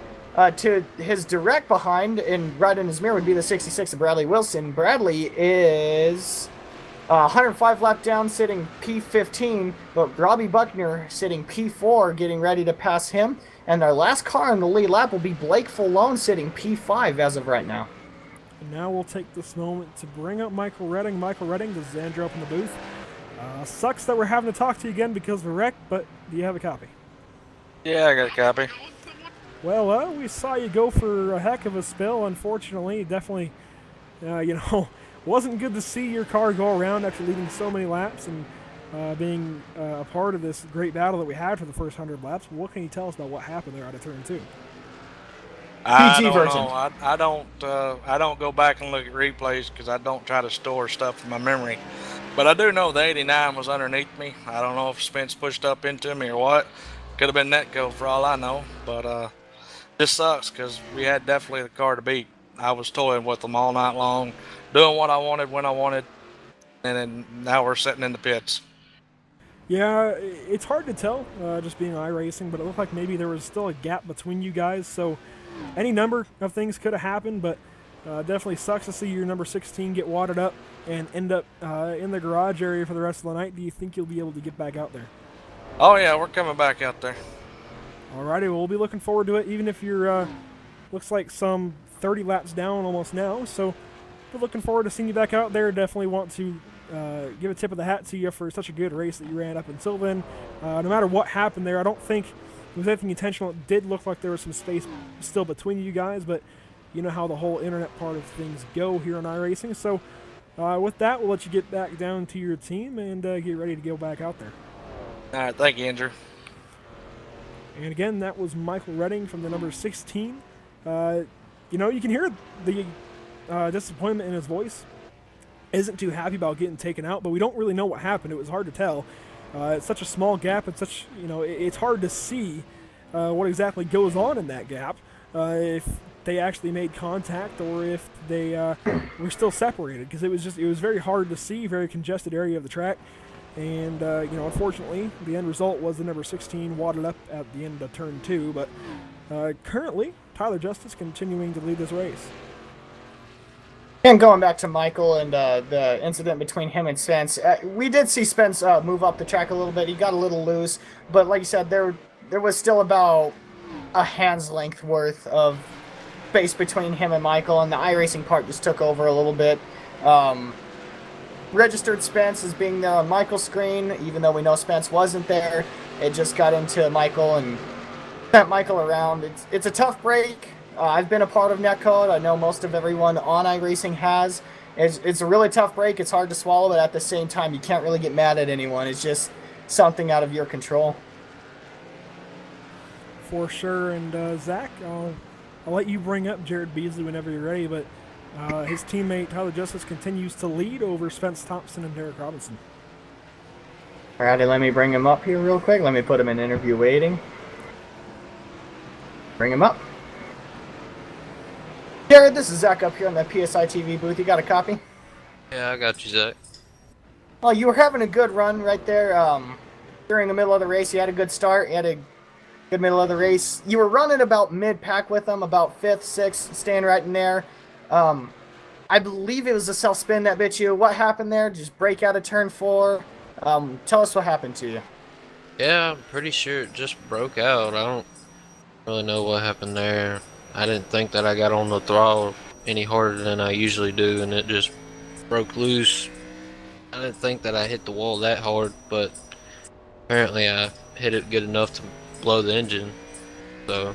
To his direct behind, and right in his mirror, would be the 66 of Bradley Wilson. Bradley is 105 lap down, sitting P15, but Robbie Buckner sitting P4, getting ready to pass him. And our last car in the lead lap will be Blake Falone, sitting P5 as of right now. And now we'll take this moment to bring up Michael Redding. Michael Redding, does Xander up in the booth? Sucks that we're having to talk to you again because of a wreck, but do you have a copy? Yeah, I got a copy. Well, we saw you go for a heck of a spill, unfortunately. Definitely, wasn't good to see your car go around after leading so many laps and being a part of this great battle that we had for the first 100 laps. What can you tell us about what happened there out of turn 2? I don't know. I don't go back and look at replays because I don't try to store stuff in my memory. But I do know the 89 was underneath me. I don't know if Spence pushed up into me or what. Could have been Netco for all I know. But this sucks because we had definitely the car to beat. I was toying with them all night long, doing what I wanted when I wanted, and then now we're sitting in the pits. Yeah, it's hard to tell, just being iRacing, but it looked like maybe there was still a gap between you guys, so any number of things could have happened, but definitely sucks to see your number 16 get wadded up and end up in the garage area for the rest of the night. Do you think you'll be able to get back out there? Oh, yeah, we're coming back out there. Alrighty, well, we'll be looking forward to it, even if you're, looks like some 30 laps down almost now, so we're looking forward to seeing you back out there. Definitely want to give a tip of the hat to you for such a good race that you ran up until then. No matter what happened there, I don't think it was anything intentional. It did look like there was some space still between you guys, but you know how the whole internet part of things go here on iRacing, so with that, we'll let you get back down to your team and get ready to go back out there. All right, thank you, Andrew. And again, that was Michael Redding from the number 16. You can hear the disappointment in his voice. Isn't too happy about getting taken out, but we don't really know what happened. It was hard to tell. It's such a small gap, and it's hard to see what exactly goes on in that gap. If they actually made contact or if they were still separated, because it was very hard to see, very congested area of the track. And, unfortunately, the end result was the number 16 wadded up at the end of turn 2. But currently, Tyler Justice continuing to lead this race. And going back to Michael and the incident between him and Spence, we did see Spence move up the track a little bit. He got a little loose, but like you said, there was still about a hand's length worth of space between him and Michael, and the iRacing part just took over a little bit. Registered Spence as being there on Michael's screen, even though we know Spence wasn't there. It just got into Michael and sent Michael around. It's a tough break. I've been a part of netcode. I know most of everyone on iRacing has. It's a really tough break. It's hard to swallow, but at the same time, you can't really get mad at anyone. It's just something out of your control. For sure. And Zach, I'll let you bring up Jared Beasley whenever you're ready, but his teammate Tyler Justice continues to lead over Spence Thompson and Derek Robinson. Alrighty, let me bring him up here real quick. Let me put him in interview waiting. Bring him up. Jared, this is Zach up here in the PSI TV booth. You got a copy? Yeah, I got you, Zach. Oh, you were having a good run right there during the middle of the race. You had a good start. You had a good middle of the race. You were running about mid-pack with them, about 5th, 6th, staying right in there. I believe it was a self-spin that bit you. What happened there? Just break out of turn 4. Tell us what happened to you. Yeah, I'm pretty sure it just broke out. I don't really know what happened there. I didn't think that I got on the throttle any harder than I usually do, and it just broke loose. I didn't think that I hit the wall that hard, but apparently I hit it good enough to blow the engine, so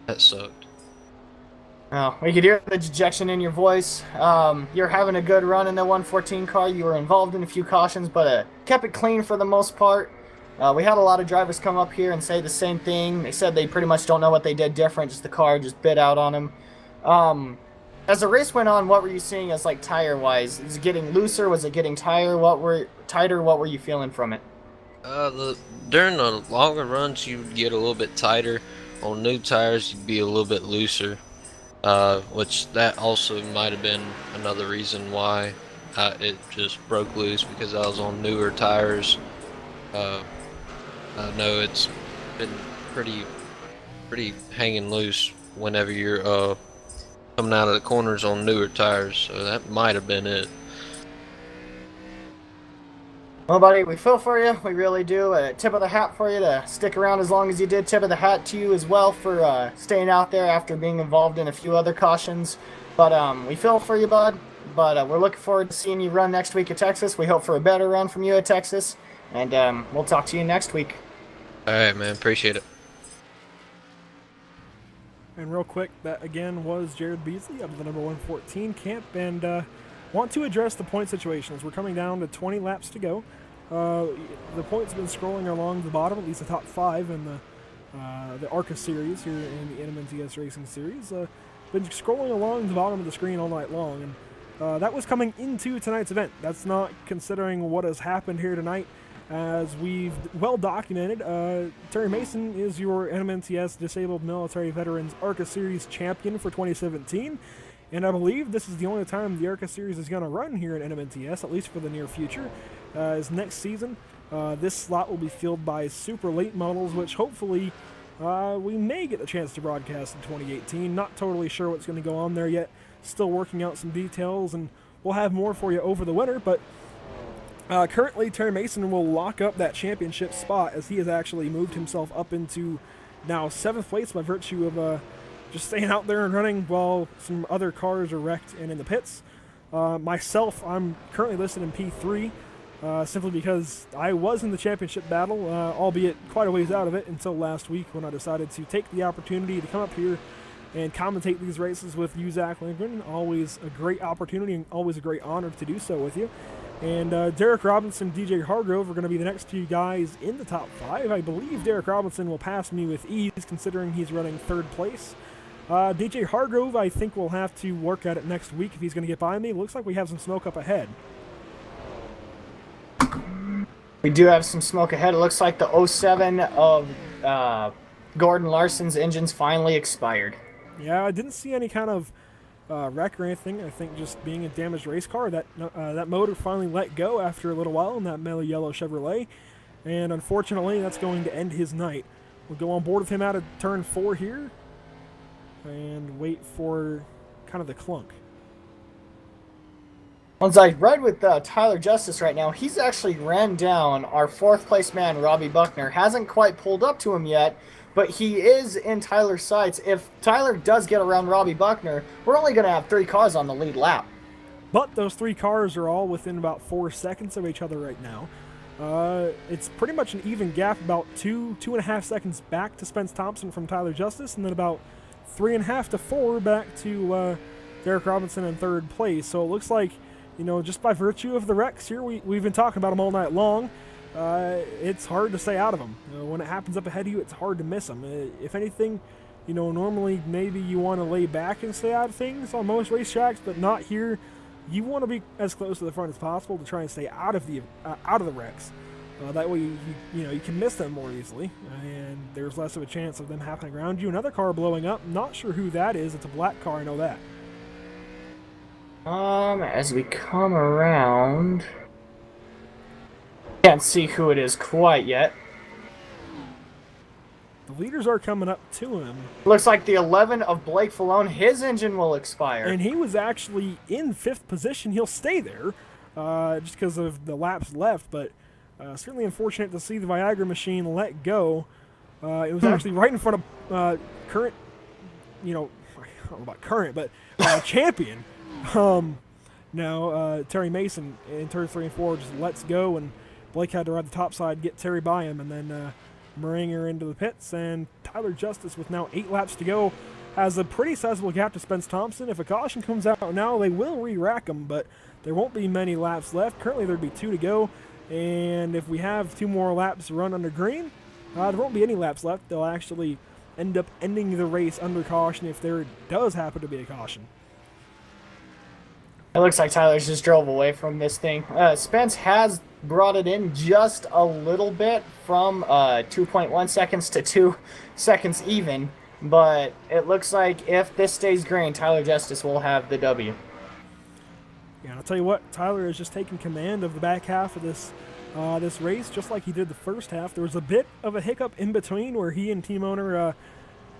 that sucked. Oh, we could hear the dejection in your voice. You're having a good run in the 114 car. You were involved in a few cautions, but kept it clean for the most part. We had a lot of drivers come up here and say the same thing. They said they pretty much don't know what they did different, just the car just bit out on them. As the race went on, what were you seeing as like tire-wise? Is it getting looser? Was it getting tighter? What were you feeling from it? During the longer runs, you would get a little bit tighter. On new tires, you'd be a little bit looser. Which that also might have been another reason why it just broke loose, because I was on newer tires. I know it's been pretty hanging loose whenever you're coming out of the corners on newer tires, so that might have been it. Well, buddy, we feel for you. We really do. Tip of the hat for you to stick around as long as you did. Tip of the hat to you as well for staying out there after being involved in a few other cautions. But we feel for you, bud. But we're looking forward to seeing you run next week at Texas. We hope for a better run from you at Texas. And we'll talk to you next week. All right, man. Appreciate it. And real quick, that again was Jared Beasley of the number 114 camp. And want to address the point situations. We're coming down to 20 laps to go. The points have been scrolling along the bottom, at least the top 5 in the ARCA series here in the NMNTS Racing Series. Been scrolling along the bottom of the screen all night long, and that was coming into tonight's event. That's not considering what has happened here tonight, as we've well documented. Terry Mason is your NMNTS Disabled Military Veterans ARCA Series champion for 2017. And I believe this is the only time the ARCA Series is going to run here at NMNTS, at least for the near future. As next season, this slot will be filled by super late models, which hopefully we may get the chance to broadcast in 2018. Not totally sure what's going to go on there yet. Still working out some details, and we'll have more for you over the winter. But currently, Terry Mason will lock up that championship spot, as he has actually moved himself up into now 7th place by virtue of just staying out there and running while some other cars are wrecked and in the pits. Myself, I'm currently listed in P3, simply because I was in the championship battle, albeit quite a ways out of it until last week, when I decided to take the opportunity to come up here and commentate these races with you, Zach Lindgren. Always a great opportunity and always a great honor to do so with you. And Derek Robinson, DJ Hargrove are going to be the next 2 guys in the top 5. I believe Derek Robinson will pass me with ease, considering he's running 3rd place. DJ Hargrove, I think we'll have to work at it next week if he's going to get by me. Looks like we have some smoke up ahead. We do have some smoke ahead. It looks like the 07 of Gordon Larson's engines finally expired. Yeah, I didn't see any kind of wreck or anything. I think just being a damaged race car, that motor finally let go after a little while in that mellow yellow Chevrolet, and unfortunately that's going to end his night. We'll go on board with him out of turn 4 here and wait for kind of the clunk. Once I ride with Tyler Justice right now, he's actually ran down our 4th place man, Robbie Buckner. Hasn't quite pulled up to him yet, but he is in Tyler's sights. If Tyler does get around Robbie Buckner, we're only going to have 3 cars on the lead lap. But those 3 cars are all within about 4 seconds of each other right now. It's pretty much an even gap, about 2.5 seconds back to Spence Thompson from Tyler Justice, and then about 3.5 to 4 back to Derek Robinson in 3rd place. So it looks like, just by virtue of the wrecks here, we've been talking about them all night long. It's hard to stay out of them. When it happens up ahead of you, it's hard to miss them. If anything, normally maybe you want to lay back and stay out of things on most racetracks, but not here. You want to be as close to the front as possible to try and stay out of the wrecks. That way, you can miss them more easily, and there's less of a chance of them happening around you. Another car blowing up. Not sure who that is. It's a black car. I know that. As we come around, can't see who it is quite yet. The leaders are coming up to him. Looks like the 11 of Blake Falone. His engine will expire. And he was actually in 5th position. He'll stay there just because of the laps left, but certainly unfortunate to see the Viagra machine let go. It was actually right in front of current, I don't know about current, but champion. Now Terry Mason in turns 3 and 4 just lets go, and Blake had to ride the top side, get Terry by him, and then Meringer into the pits, and Tyler Justice, with now 8 laps to go, has a pretty sizable gap to Spence Thompson. If a caution comes out now, they will re-rack him, but there won't be many laps left. Currently there'd be 2 to go, and if we have 2 more laps run under green, there won't be any laps left. They'll actually end up ending the race under caution if there does happen to be a caution. It looks like Tyler's just drove away from this thing. Spence has brought it in just a little bit from 2.1 seconds to 2 seconds even, but it looks like if this stays green, Tyler Justice will have the W. Yeah, I'll tell you what, Tyler has just taken command of the back half of this race, just like he did the first half. There was a bit of a hiccup in between where he and team owner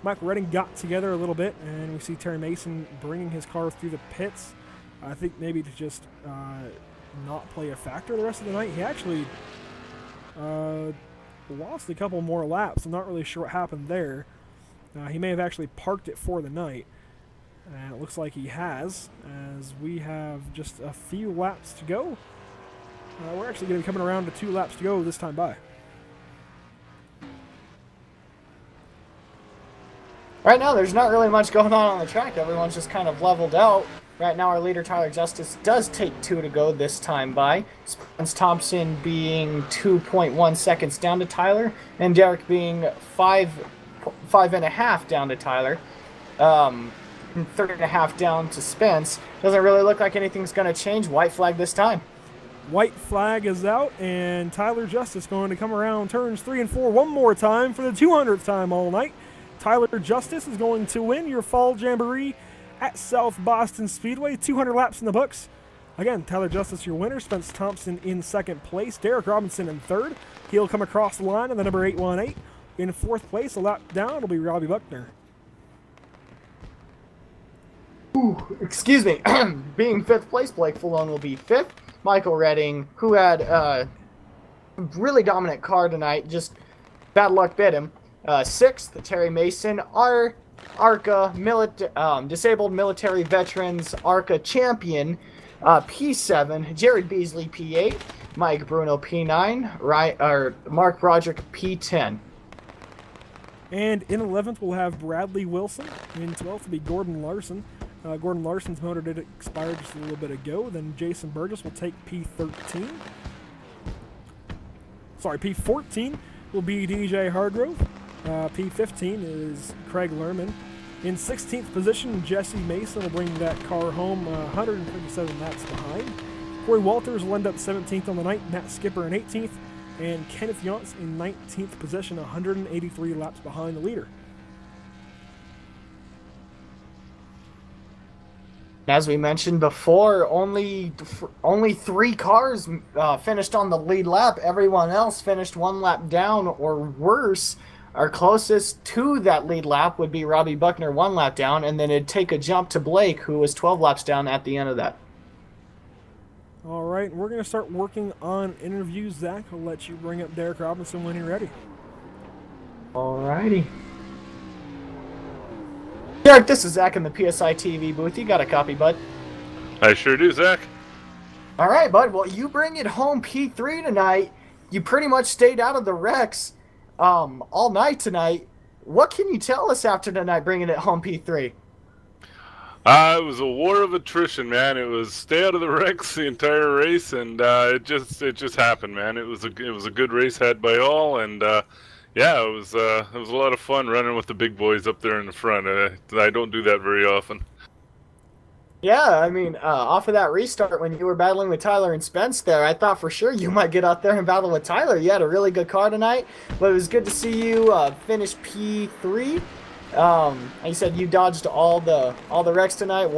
Michael Redding got together a little bit, and we see Terry Mason bringing his car through the pits. I think maybe to just not play a factor the rest of the night. He actually lost a couple more laps. I'm not really sure what happened there. He may have actually parked it for the night. And it looks like he has, as we have just a few laps to go. We're actually going to be coming around to 2 laps to go this time by. Right now, there's not really much going on the track. Everyone's just kind of leveled out. Right now, our leader, Tyler Justice, does take 2 to go this time by. Spence Thompson being 2.1 seconds down to Tyler, and Derek being 5.5 down to Tyler. 3.5 down to Spence. Doesn't really look like anything's going to change. White flag this time. White flag is out, and Tyler Justice going to come around turns 3 and 4 one more time for the 200th time all night. Tyler Justice is going to win your Fall Jamboree at South Boston Speedway. 200 laps in the books. Again, Tyler Justice, your winner. Spence Thompson in 2nd place. Derek Robinson in 3rd. He'll come across the line in the number 818. In 4th place, a lap down, it'll be Robbie Buckner. Ooh, excuse me. Being 5th place, Blake Falone will be 5th. Michael Redding, who had a really dominant car tonight, just bad luck bit him. 6th, Terry Mason, our ARCA Disabled Military Veterans ARCA Champion, P7, Jared Beasley P8, Mike Bruno P9, Mark Roderick P10. And in 11th, we'll have Bradley Wilson. In 12th will be Gordon Larson. Gordon Larson's motor did expire just a little bit ago. Then Jason Burgess will take P13. Sorry, P14 will be DJ Hargrove. P15 is Craig Lerman. In 16th position, Jesse Mason will bring that car home 157 laps behind. Corey Walters will end up 17th on the night. Matt Skipper in 18th. And Kenneth Yonts in 19th position, 183 laps behind the leader. As we mentioned before, only 3 cars finished on the lead lap. Everyone else finished 1 lap down or worse. Our closest to that lead lap would be Robbie Buckner 1 lap down, and then it'd take a jump to Blake, who was 12 laps down at the end of that. All right, we're going to start working on interviews. Zach, I'll let you bring up Derek Robinson when you're ready. Alrighty. Derek, this is Zach in the PSI TV booth. You got a copy, bud? I sure do, Zach. All right, bud. Well, you bring it home P3 tonight. You pretty much stayed out of the wrecks all night tonight. What can you tell us after tonight bringing it home P3? It was a war of attrition, man. It was stay out of the wrecks the entire race, and it just happened, man. It was a good race had by all, and yeah, it was a lot of fun running with the big boys up there in the front. I don't do that very often. Yeah, I mean, off of that restart when you were battling with Tyler and Spence there, I thought for sure you might get out there and battle with Tyler. You had a really good car tonight, but it was good to see you finish P3. Like you said, you dodged all the wrecks tonight. It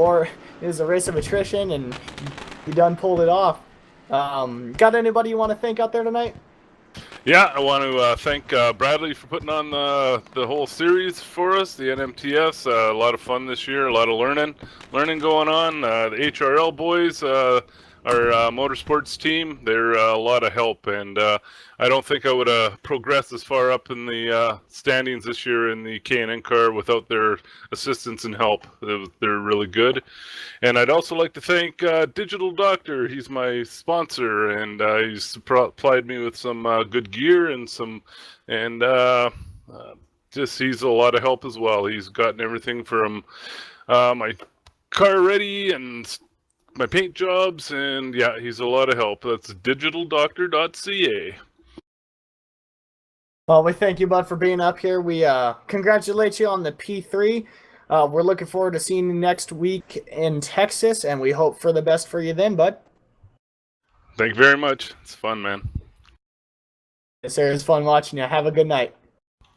was a race of attrition, and you done pulled it off. Got anybody you want to thank out there tonight? Yeah, I want to thank Bradley for putting on the whole series for us, the NMTS. A lot of fun this year, a lot of learning going on. The HRL boys, our motorsports team, they're a lot of help, and I don't think I would have progressed as far up in the standings this year in the K&N car without their assistance and help. They're really good. And I'd also like to thank Digital Doctor. He's my sponsor, and he's supplied me with some good gear and just he's a lot of help as well. He's gotten everything from my car ready and my paint jobs, and yeah, he's a lot of help. That's digitaldoctor.ca. Well, we thank you, bud, for being up here. We congratulate you on the P3. We're looking forward to seeing you next week in Texas, and we hope for the best for you then, bud. Thank you very much. It's fun, man. Yes, sir. It's fun watching you. Have a good night.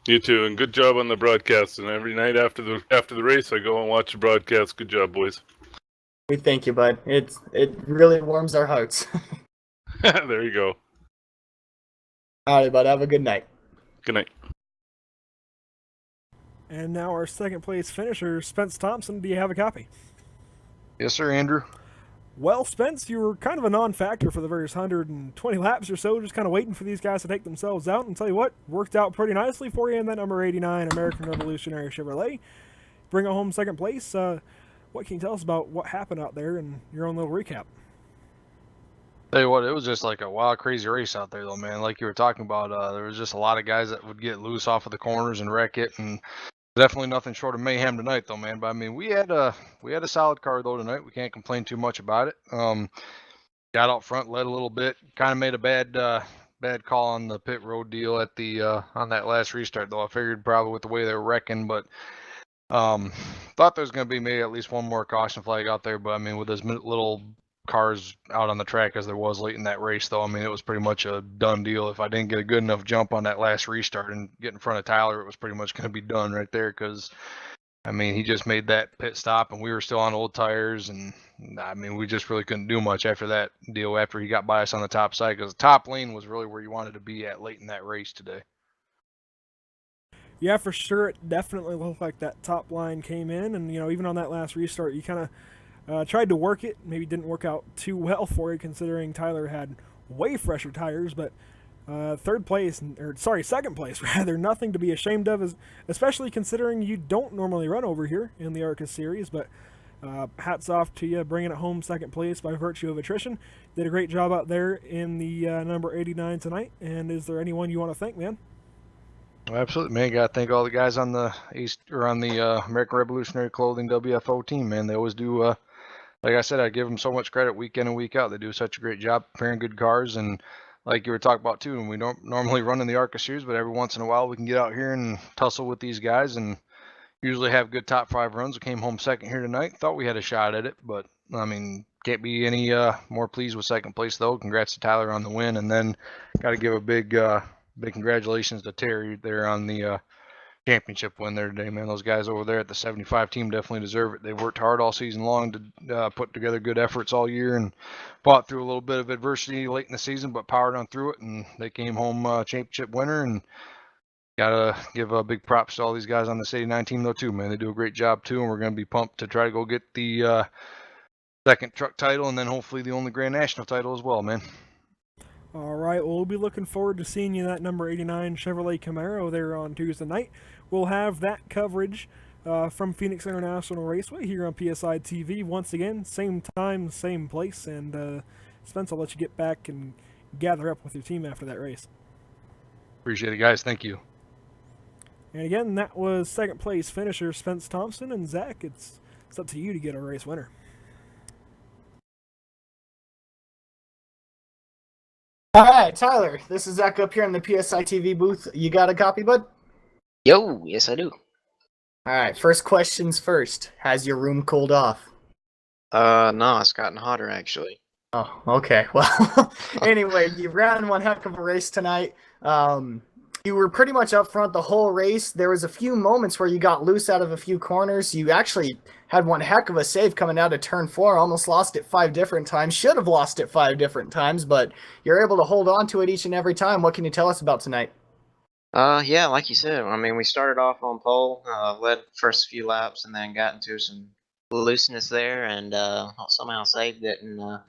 You too, and good job on the broadcast. And every night after the race, I go and watch the broadcast. Good job, boys. We thank you, bud. It really warms our hearts. There you go. All right, bud. Have a good night. Good night. And now our second place finisher, Spence Thompson. Do you have a copy? Yes, sir, Andrew. Well, Spence, you were kind of a non-factor for the first 120 laps or so, just kind of waiting for these guys to take themselves out. And tell you what, worked out pretty nicely for you in that number 89 American Revolutionary Chevrolet. Bring it home second place. What can you tell us about what happened out there and your own little recap? Tell you what, it was just like a wild, crazy race out there, though, man. Like you were talking about, there was just a lot of guys that would get loose off of the corners and wreck it, and definitely nothing short of mayhem tonight, though, man. But I mean, we had a solid car though tonight. We can't complain too much about it. Got out front, led a little bit, kind of made a bad call on the pit road deal at the on that last restart, though. I figured probably with the way they were wrecking, but thought there was going to be maybe at least one more caution flag out there. But I mean, with as little cars out on the track as there was late in that race, though, I mean, it was pretty much a done deal. If I didn't get a good enough jump on that last restart and get in front of Tyler, it was pretty much going to be done right there, because I mean, he just made that pit stop and we were still on old tires, and I mean, we just really couldn't do much after that deal after he got by us on the top side, because the top lane was really where you wanted to be at late in that race today. Yeah, for sure. It definitely looked like that top line came in, and even on that last restart, you kind of tried to work it. Maybe didn't work out too well for you, considering Tyler had way fresher tires. But second place rather, nothing to be ashamed of, especially considering you don't normally run over here in the ARCA series. But hats off to you, bringing it home second place by virtue of attrition. Did a great job out there in the number 89 tonight. And is there anyone you want to thank, man? Absolutely, man. Got to thank all the guys on the American Revolutionary Clothing WFO team, man. They always do. Like I said, I give them so much credit week in and week out. They do such a great job preparing good cars, and like you were talking about too, and we don't normally run in the ARCA series, but every once in a while we can get out here and tussle with these guys and usually have good top 5 runs. We came home second here tonight. Thought we had a shot at it, but I mean, can't be any more pleased with second place though. Congrats to Tyler on the win, and then got to give a big congratulations to Terry there on the championship win there today, man. Those guys over there at the 75 team definitely deserve it. They worked hard all season long to put together good efforts all year and fought through a little bit of adversity late in the season, but powered on through it, and they came home championship winner. And gotta give big props to all these guys on the 89 team though too, man. They do a great job too, and we're gonna be pumped to try to go get the second truck title and then hopefully the only Grand National title as well, man. All right, well, we'll be looking forward to seeing you in that number 89 Chevrolet Camaro there on Tuesday night. We'll have that coverage from Phoenix International Raceway here on PSI TV. Once again, same time, same place. And Spence, I'll let you get back and gather up with your team after that race. Appreciate it, guys. Thank you. And again, that was second place finisher Spence Thompson. And Zach, it's up to you to get a race winner. All right, Tyler, this is Zach up here in the PSI TV booth. You got a copy, bud? Yo, yes I do. All right, first questions first. Has your room cooled off? No, it's gotten hotter actually. Oh, okay. Well, anyway, you ran one heck of a race tonight. You were pretty much up front the whole race. There was a few moments where you got loose out of a few corners. You actually had one heck of a save coming out of turn 4. Almost lost it 5 different times. Should have lost it 5 different times, but you're able to hold on to it each and every time. What can you tell us about tonight? Yeah, like you said, I mean, we started off on pole, led first few laps, and then got into some looseness there, and somehow saved it, and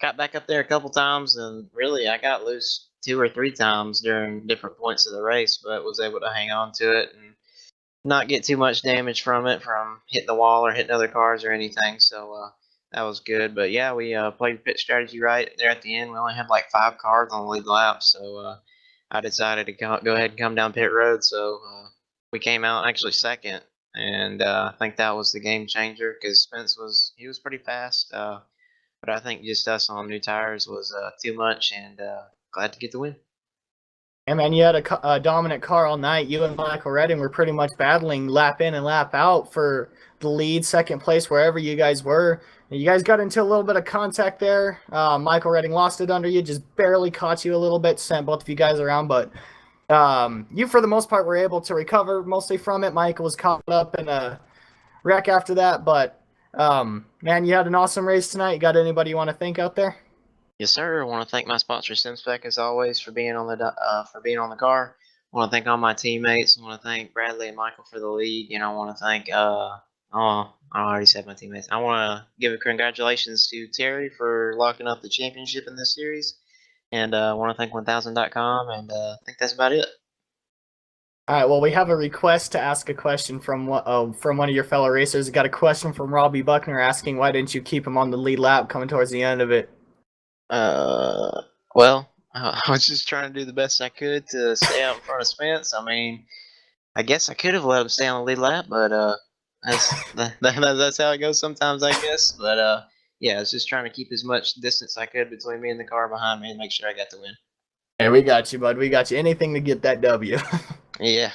got back up there a couple times, and really, I got loose 2 or 3 times during different points of the race, but was able to hang on to it and not get too much damage from it, from hitting the wall or hitting other cars or anything, so that was good. But yeah, we played pit strategy right there at the end. We only had like 5 cars on the lead lap, so I decided to go ahead and come down pit road, so we came out actually second, and I think that was the game changer because Spence was pretty fast, but I think just us on new tires was too much, and glad to get the win. Yeah, man, you had a dominant car all night. You and Michael Redding were pretty much battling lap in and lap out for the lead, second place, wherever you guys were. You guys got into a little bit of contact there. Michael Redding lost it under you, just barely caught you a little bit, sent both of you guys around. But you, for the most part, were able to recover mostly from it. Michael was caught up in a wreck after that. But, man, you had an awesome race tonight. You got anybody you want to thank out there? Yes, sir. I want to thank my sponsor, SimSpec, as always, for being on the car. I want to thank all my teammates. I want to thank Bradley and Michael for the lead. I want to thank I already said my teammates. I want to give a congratulations to Terry for locking up the championship in this series, and I want to thank 1000.com, and I think that's about it. All right. Well, we have a request to ask a question from one of your fellow racers. We got a question from Robbie Buckner asking why didn't you keep him on the lead lap coming towards the end of it. Well, I was just trying to do the best I could to stay out in front of Spence. I mean, I guess I could have let him stay on the lead lap, but that's how it goes sometimes, I guess. But yeah, I was just trying to keep as much distance I could between me and the car behind me and make sure I got the win. Hey, we got you, bud. We got you. Anything to get that W. Yeah.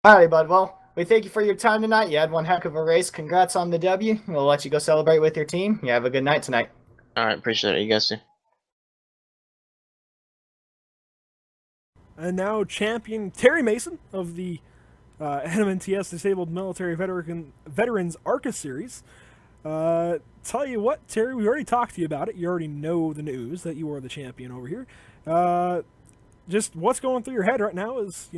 All right, bud. Well, we thank you for your time tonight. You had one heck of a race. Congrats on the W. We'll let you go celebrate with your team. You have a good night tonight. All right, appreciate it. You guys too. And now champion Terry Mason of the NMNTS Disabled Military Veterans ARCA Series. Tell you what, Terry, we already talked to you about it. You already know the news that you are the champion over here. Just what's going through your head right now is,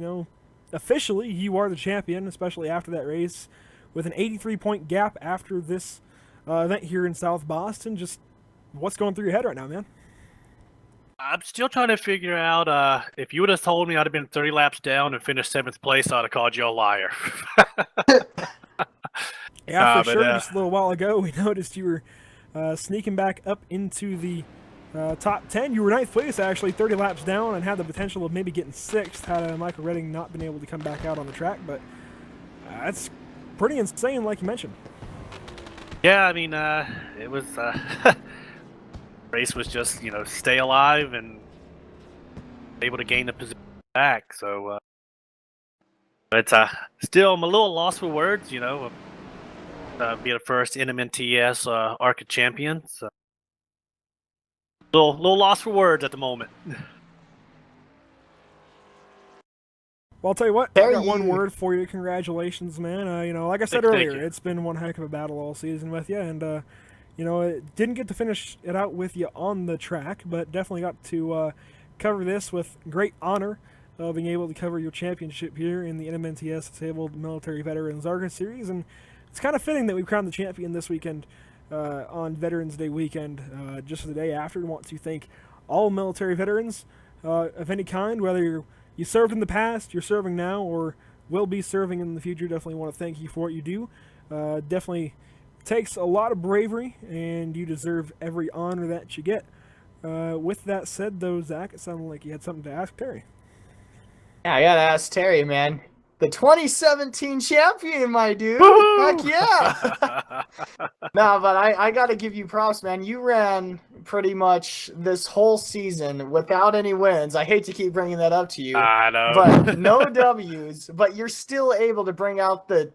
officially you are the champion, especially after that race with an 83-point gap after this event here in South Boston. Just what's going through your head right now, man? I'm still trying to figure out if you would have told me I'd have been 30 laps down and finished 7th place, I'd have called you a liar. Yeah, for sure. Just a little while ago, we noticed you were sneaking back up into the top 10. You were 9th place, actually, 30 laps down, and had the potential of maybe getting 6th had Michael Redding not been able to come back out on the track. But that's pretty insane, like you mentioned. Yeah, I mean, it was... race was just, stay alive and able to gain the position back. So, but still, I'm a little lost for words, being the first NMNTS ARCA champion. So, little lost for words at the moment. Well, I'll tell you what, I got one word for you. Congratulations, man. Like I said earlier, it's been one heck of a battle all season with you, and it didn't get to finish it out with you on the track, but definitely got to cover this with great honor of being able to cover your championship here in the NMNTS Disabled Military Veterans ARCA Series, and it's kind of fitting that we crowned the champion this weekend on Veterans Day weekend, just the day after. I want to thank all military veterans of any kind, whether you served in the past, you're serving now, or will be serving in the future. Definitely want to thank you for what you do. Definitely takes a lot of bravery, and you deserve every honor that you get. With that said, though, Zach, it sounded like you had something to ask Terry. Yeah, I gotta ask Terry, man. The 2017 champion, my dude. Heck yeah. No, but I got to give you props, man. You ran pretty much this whole season without any wins. I hate to keep bringing that up to you. I know. But no W's. But you're still able to bring out the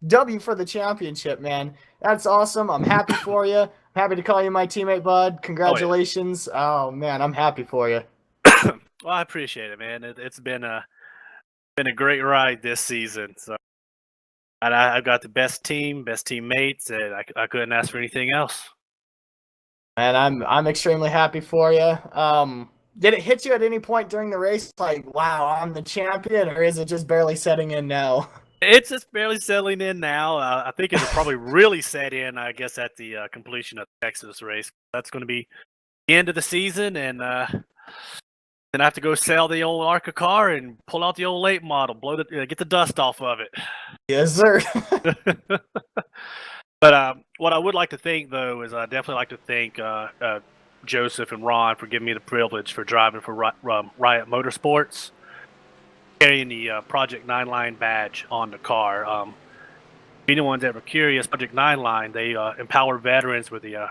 W for the championship, man. That's awesome. I'm happy for you. I'm happy to call you my teammate, bud. Congratulations. Oh man, I'm happy for you. Well, I appreciate it, man. It's been a great ride this season. So, and I've got the best team, best teammates, and I couldn't ask for anything else. And I'm extremely happy for you. Did it hit you at any point during the race, like, wow, I'm the champion, or is it just barely setting in now? It's just barely settling in now. I think it'll probably really set in, I guess, at the completion of the Texas race. That's going to be the end of the season, and then I have to go sell the old ARCA car and pull out the old late model, get the dust off of it. Yes, sir. But what I would like to thank, though, is I definitely like to thank Joseph and Ron for giving me the privilege for driving for Riot Motorsports, carrying the Project 9 Line badge on the car. If anyone's ever curious, Project 9 Line, they empower veterans with the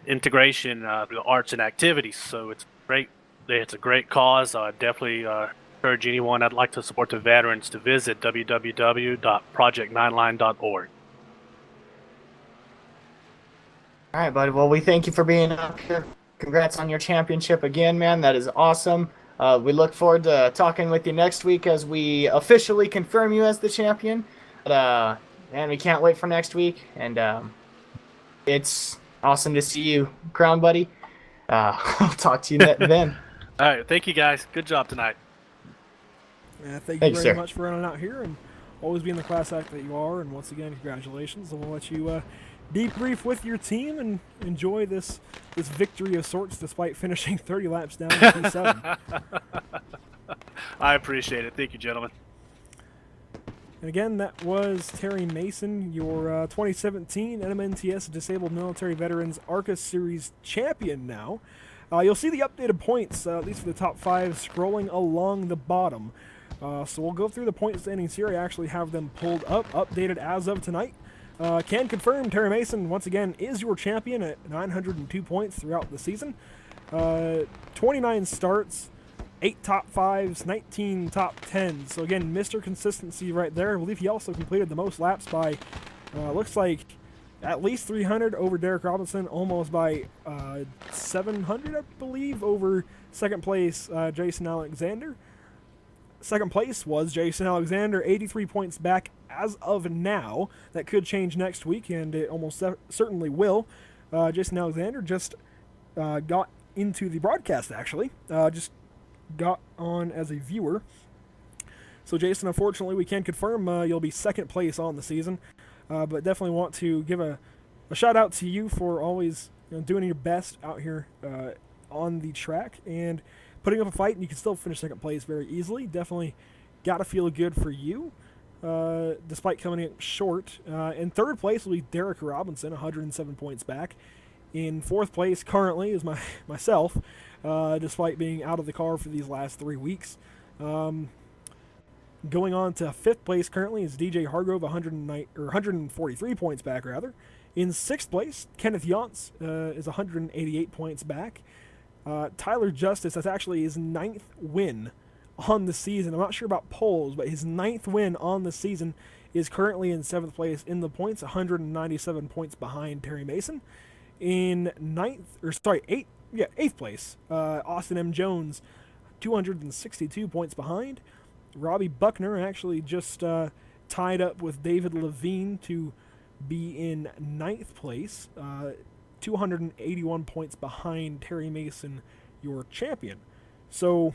integration through the arts and activities. So it's great. It's a great cause. I definitely encourage anyone that'd like to support the veterans to visit www.project9line.org. All right, buddy. Well, we thank you for being up here. Congrats on your championship again, man. That is awesome. We look forward to talking with you next week as we officially confirm you as the champion. But, man, we can't wait for next week. And it's awesome to see you, Crown Buddy. I'll talk to you then. All right. Thank you, guys. Good job tonight. Yeah, thank you very much for running out here and always being the class act that you are. And once again, congratulations. And we'll let you debrief with your team and enjoy this victory of sorts despite finishing 30 laps down in P7. I appreciate it. Thank you, gentlemen. And again, that was Terry Mason, your 2017 NMNTS Disabled Military Veterans ARCA Series champion now. You'll see the updated points, at least for the top 5, scrolling along the bottom. So we'll go through the point standings here. I actually have them pulled up, updated as of tonight. Can confirm Terry Mason, once again, is your champion at 902 points throughout the season. 29 starts, 8 top 5s, 19 top 10s. So again, Mr. Consistency right there. I believe he also completed the most laps by, looks like, at least 300 over Derek Robinson, almost by 700, I believe, over second place Jason Alexander. Second place was Jason Alexander, 83 points back as of now. That could change next week, and it almost certainly will. Jason Alexander just got into the broadcast, actually. Just got on as a viewer. So, Jason, unfortunately, we can confirm you'll be second place on the season. But definitely want to give a shout-out to you for always doing your best out here on the track and putting up a fight, and you can still finish second place very easily. Definitely got to feel good for you, despite coming up short. In third place will be Derek Robinson, 107 points back. In fourth place currently is myself, despite being out of the car for these last 3 weeks. Going on to fifth place currently is DJ Hargrove, 143 points back, rather. In sixth place, Kenneth Yance is 188 points back. Tyler Justice, that's actually his 9th win on the season. I'm not sure about polls, but his 9th win on the season is currently in 7th place in the points, 197 points behind Terry Mason. In 8th place, Austin M. Jones, 262 points behind. Robbie Buckner actually just tied up with David Levine to be in 9th place, 281 points behind Terry Mason, your champion. So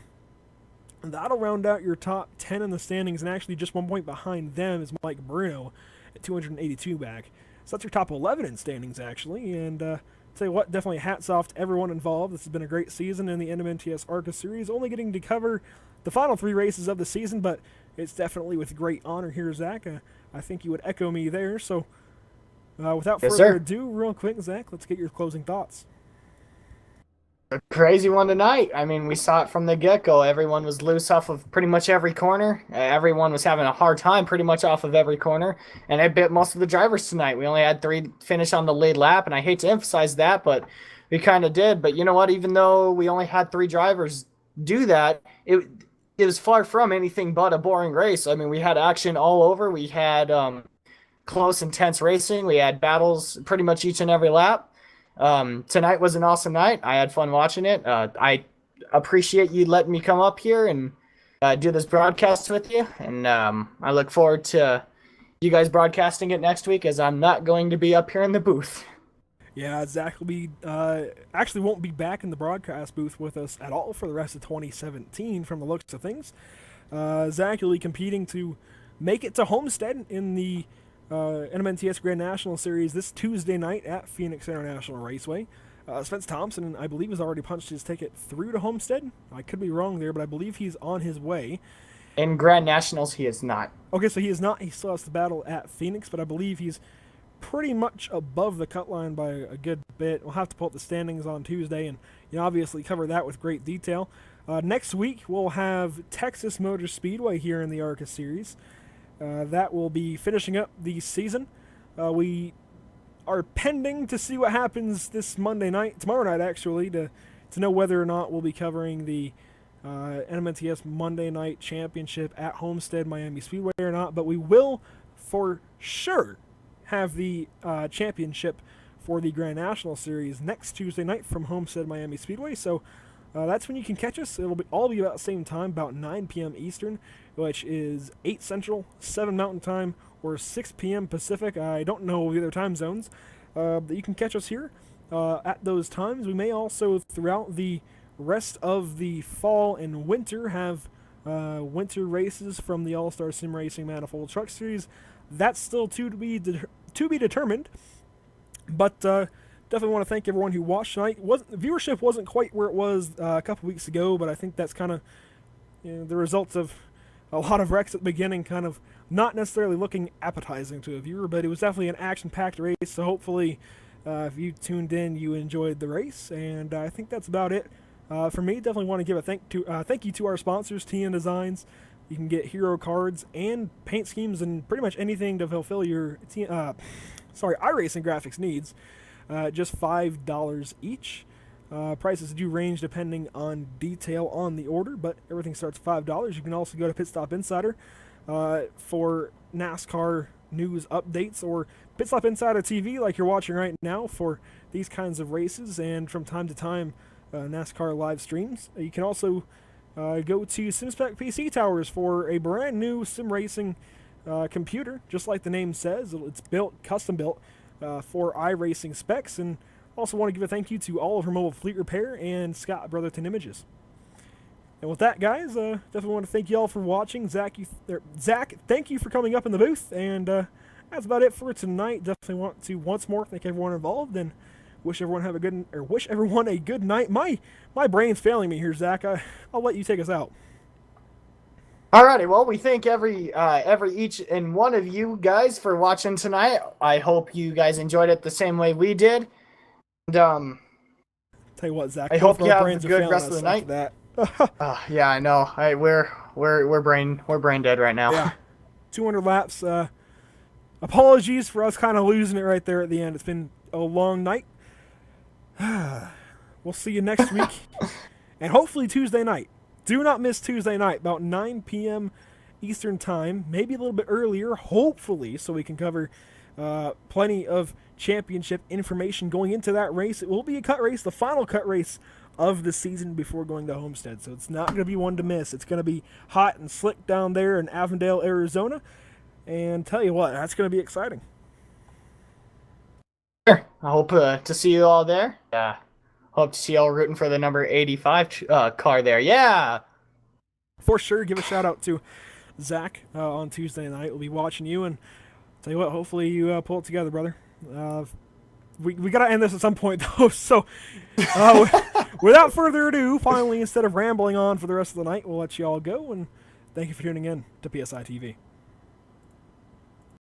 that'll round out your top 10 in the standings, and actually just 1 point behind them is Mike Bruno at 282 back. So that's your top 11 in standings, actually. And tell you what, definitely hats off to everyone involved. This has been a great season in the NMNTS ARCA series, only getting to cover the final 3 races of the season, but it's definitely with great honor here, Zach. I think you would echo me there. So without further ado, real quick, Zach, let's get your closing thoughts. A crazy one tonight. I mean, we saw it from the get-go. Everyone was loose off of pretty much every corner. Everyone was having a hard time pretty much off of every corner, and it bit most of the drivers tonight. We only had 3 finish on the lead lap, and I hate to emphasize that, but we kind of did. But you know what? Even though we only had 3 drivers do that, it was far from anything but a boring race. I mean, we had action all over. We had close, intense racing. We had battles pretty much each and every lap. Tonight was an awesome night. I had fun watching it. I appreciate you letting me come up here and do this broadcast with you. And I look forward to you guys broadcasting it next week, as I'm not going to be up here in the booth. Yeah, Zach will be actually won't be back in the broadcast booth with us at all for the rest of 2017 from the looks of things. Zach will be competing to make it to Homestead in the NMNTS Grand National Series this Tuesday night at Phoenix International Raceway. Spence Thompson, I believe, has already punched his ticket through to Homestead. I could be wrong there, but I believe he's on his way. In Grand Nationals, he is not. Okay, so he is not. He still has to battle at Phoenix, but I believe he's pretty much above the cut line by a good bit. We'll have to pull up the standings on Tuesday and obviously cover that with great detail. Next week, we'll have Texas Motor Speedway here in the ARCA Series. That will be finishing up the season. We are pending to see what happens this tomorrow night actually, to know whether or not we'll be covering the NMNTS Monday Night Championship at Homestead Miami Speedway or not, but we will for sure have the championship for the Grand National Series next Tuesday night from Homestead Miami Speedway. So that's when you can catch us. It'll all be about the same time, about 9 p.m. Eastern, which is 8 Central, 7 Mountain Time, or 6 p.m. Pacific. I don't know the other time zones. But you can catch us here at those times. We may also, throughout the rest of the fall and winter, have winter races from the All-Star Sim Racing Manifold Truck Series. That's still to be determined. But definitely want to thank everyone who watched tonight. Viewership wasn't quite where it was a couple weeks ago, but I think that's kind of the results of a lot of wrecks at the beginning, kind of not necessarily looking appetizing to a viewer, but it was definitely an action-packed race, so hopefully if you tuned in, you enjoyed the race, and I think that's about it. For me, definitely want to give a thank you to our sponsors, TN Designs. You can get hero cards and paint schemes and pretty much anything to fulfill your iRacing graphics needs. Just $5 each. Prices do range depending on detail on the order, but everything starts at $5. You can also go to Pit Stop Insider for NASCAR news updates, or Pit Stop Insider TV like you're watching right now for these kinds of races, and from time to time NASCAR live streams. You can also go to SimSpec PC Towers for a brand new sim racing computer, just like the name says. It's custom built for iRacing specs. And also want to give a thank you to Oliver Mobile Fleet Repair and Scott Brotherton Images. And with that, guys, definitely want to thank you all for watching. Zach, thank you for coming up in the booth. And that's about it for tonight. Definitely want to once more thank everyone involved and wish everyone a good night. My brain's failing me here, Zach. I'll let you take us out. Alrighty, well, we thank every each and one of you guys for watching tonight. I hope you guys enjoyed it the same way we did. And tell you what, Zach, I hope you have a good rest of the night. Yeah, I know. We're brain dead right now. Yeah, 200 laps. Apologies for us kind of losing it right there at the end. It's been a long night. We'll see you next week, and hopefully Tuesday night. Do not miss Tuesday night, about 9 p.m. Eastern Time, maybe a little bit earlier, hopefully, so we can cover plenty of championship information going into that race. It will be a cut race, the final cut race of the season before going to Homestead. So it's not going to be one to miss. It's going to be hot and slick down there in Avondale, Arizona. And tell you what, that's going to be exciting. Sure. I hope to see you all there. Yeah. Hope to see you all rooting for the number 85 car there. Yeah. For sure, give a shout out to Zach on Tuesday night. We'll be watching you, and tell you what, hopefully you pull it together, brother. We got to end this at some point, though. So without further ado, finally, instead of rambling on for the rest of the night, we'll let you all go, and thank you for tuning in to PSI TV.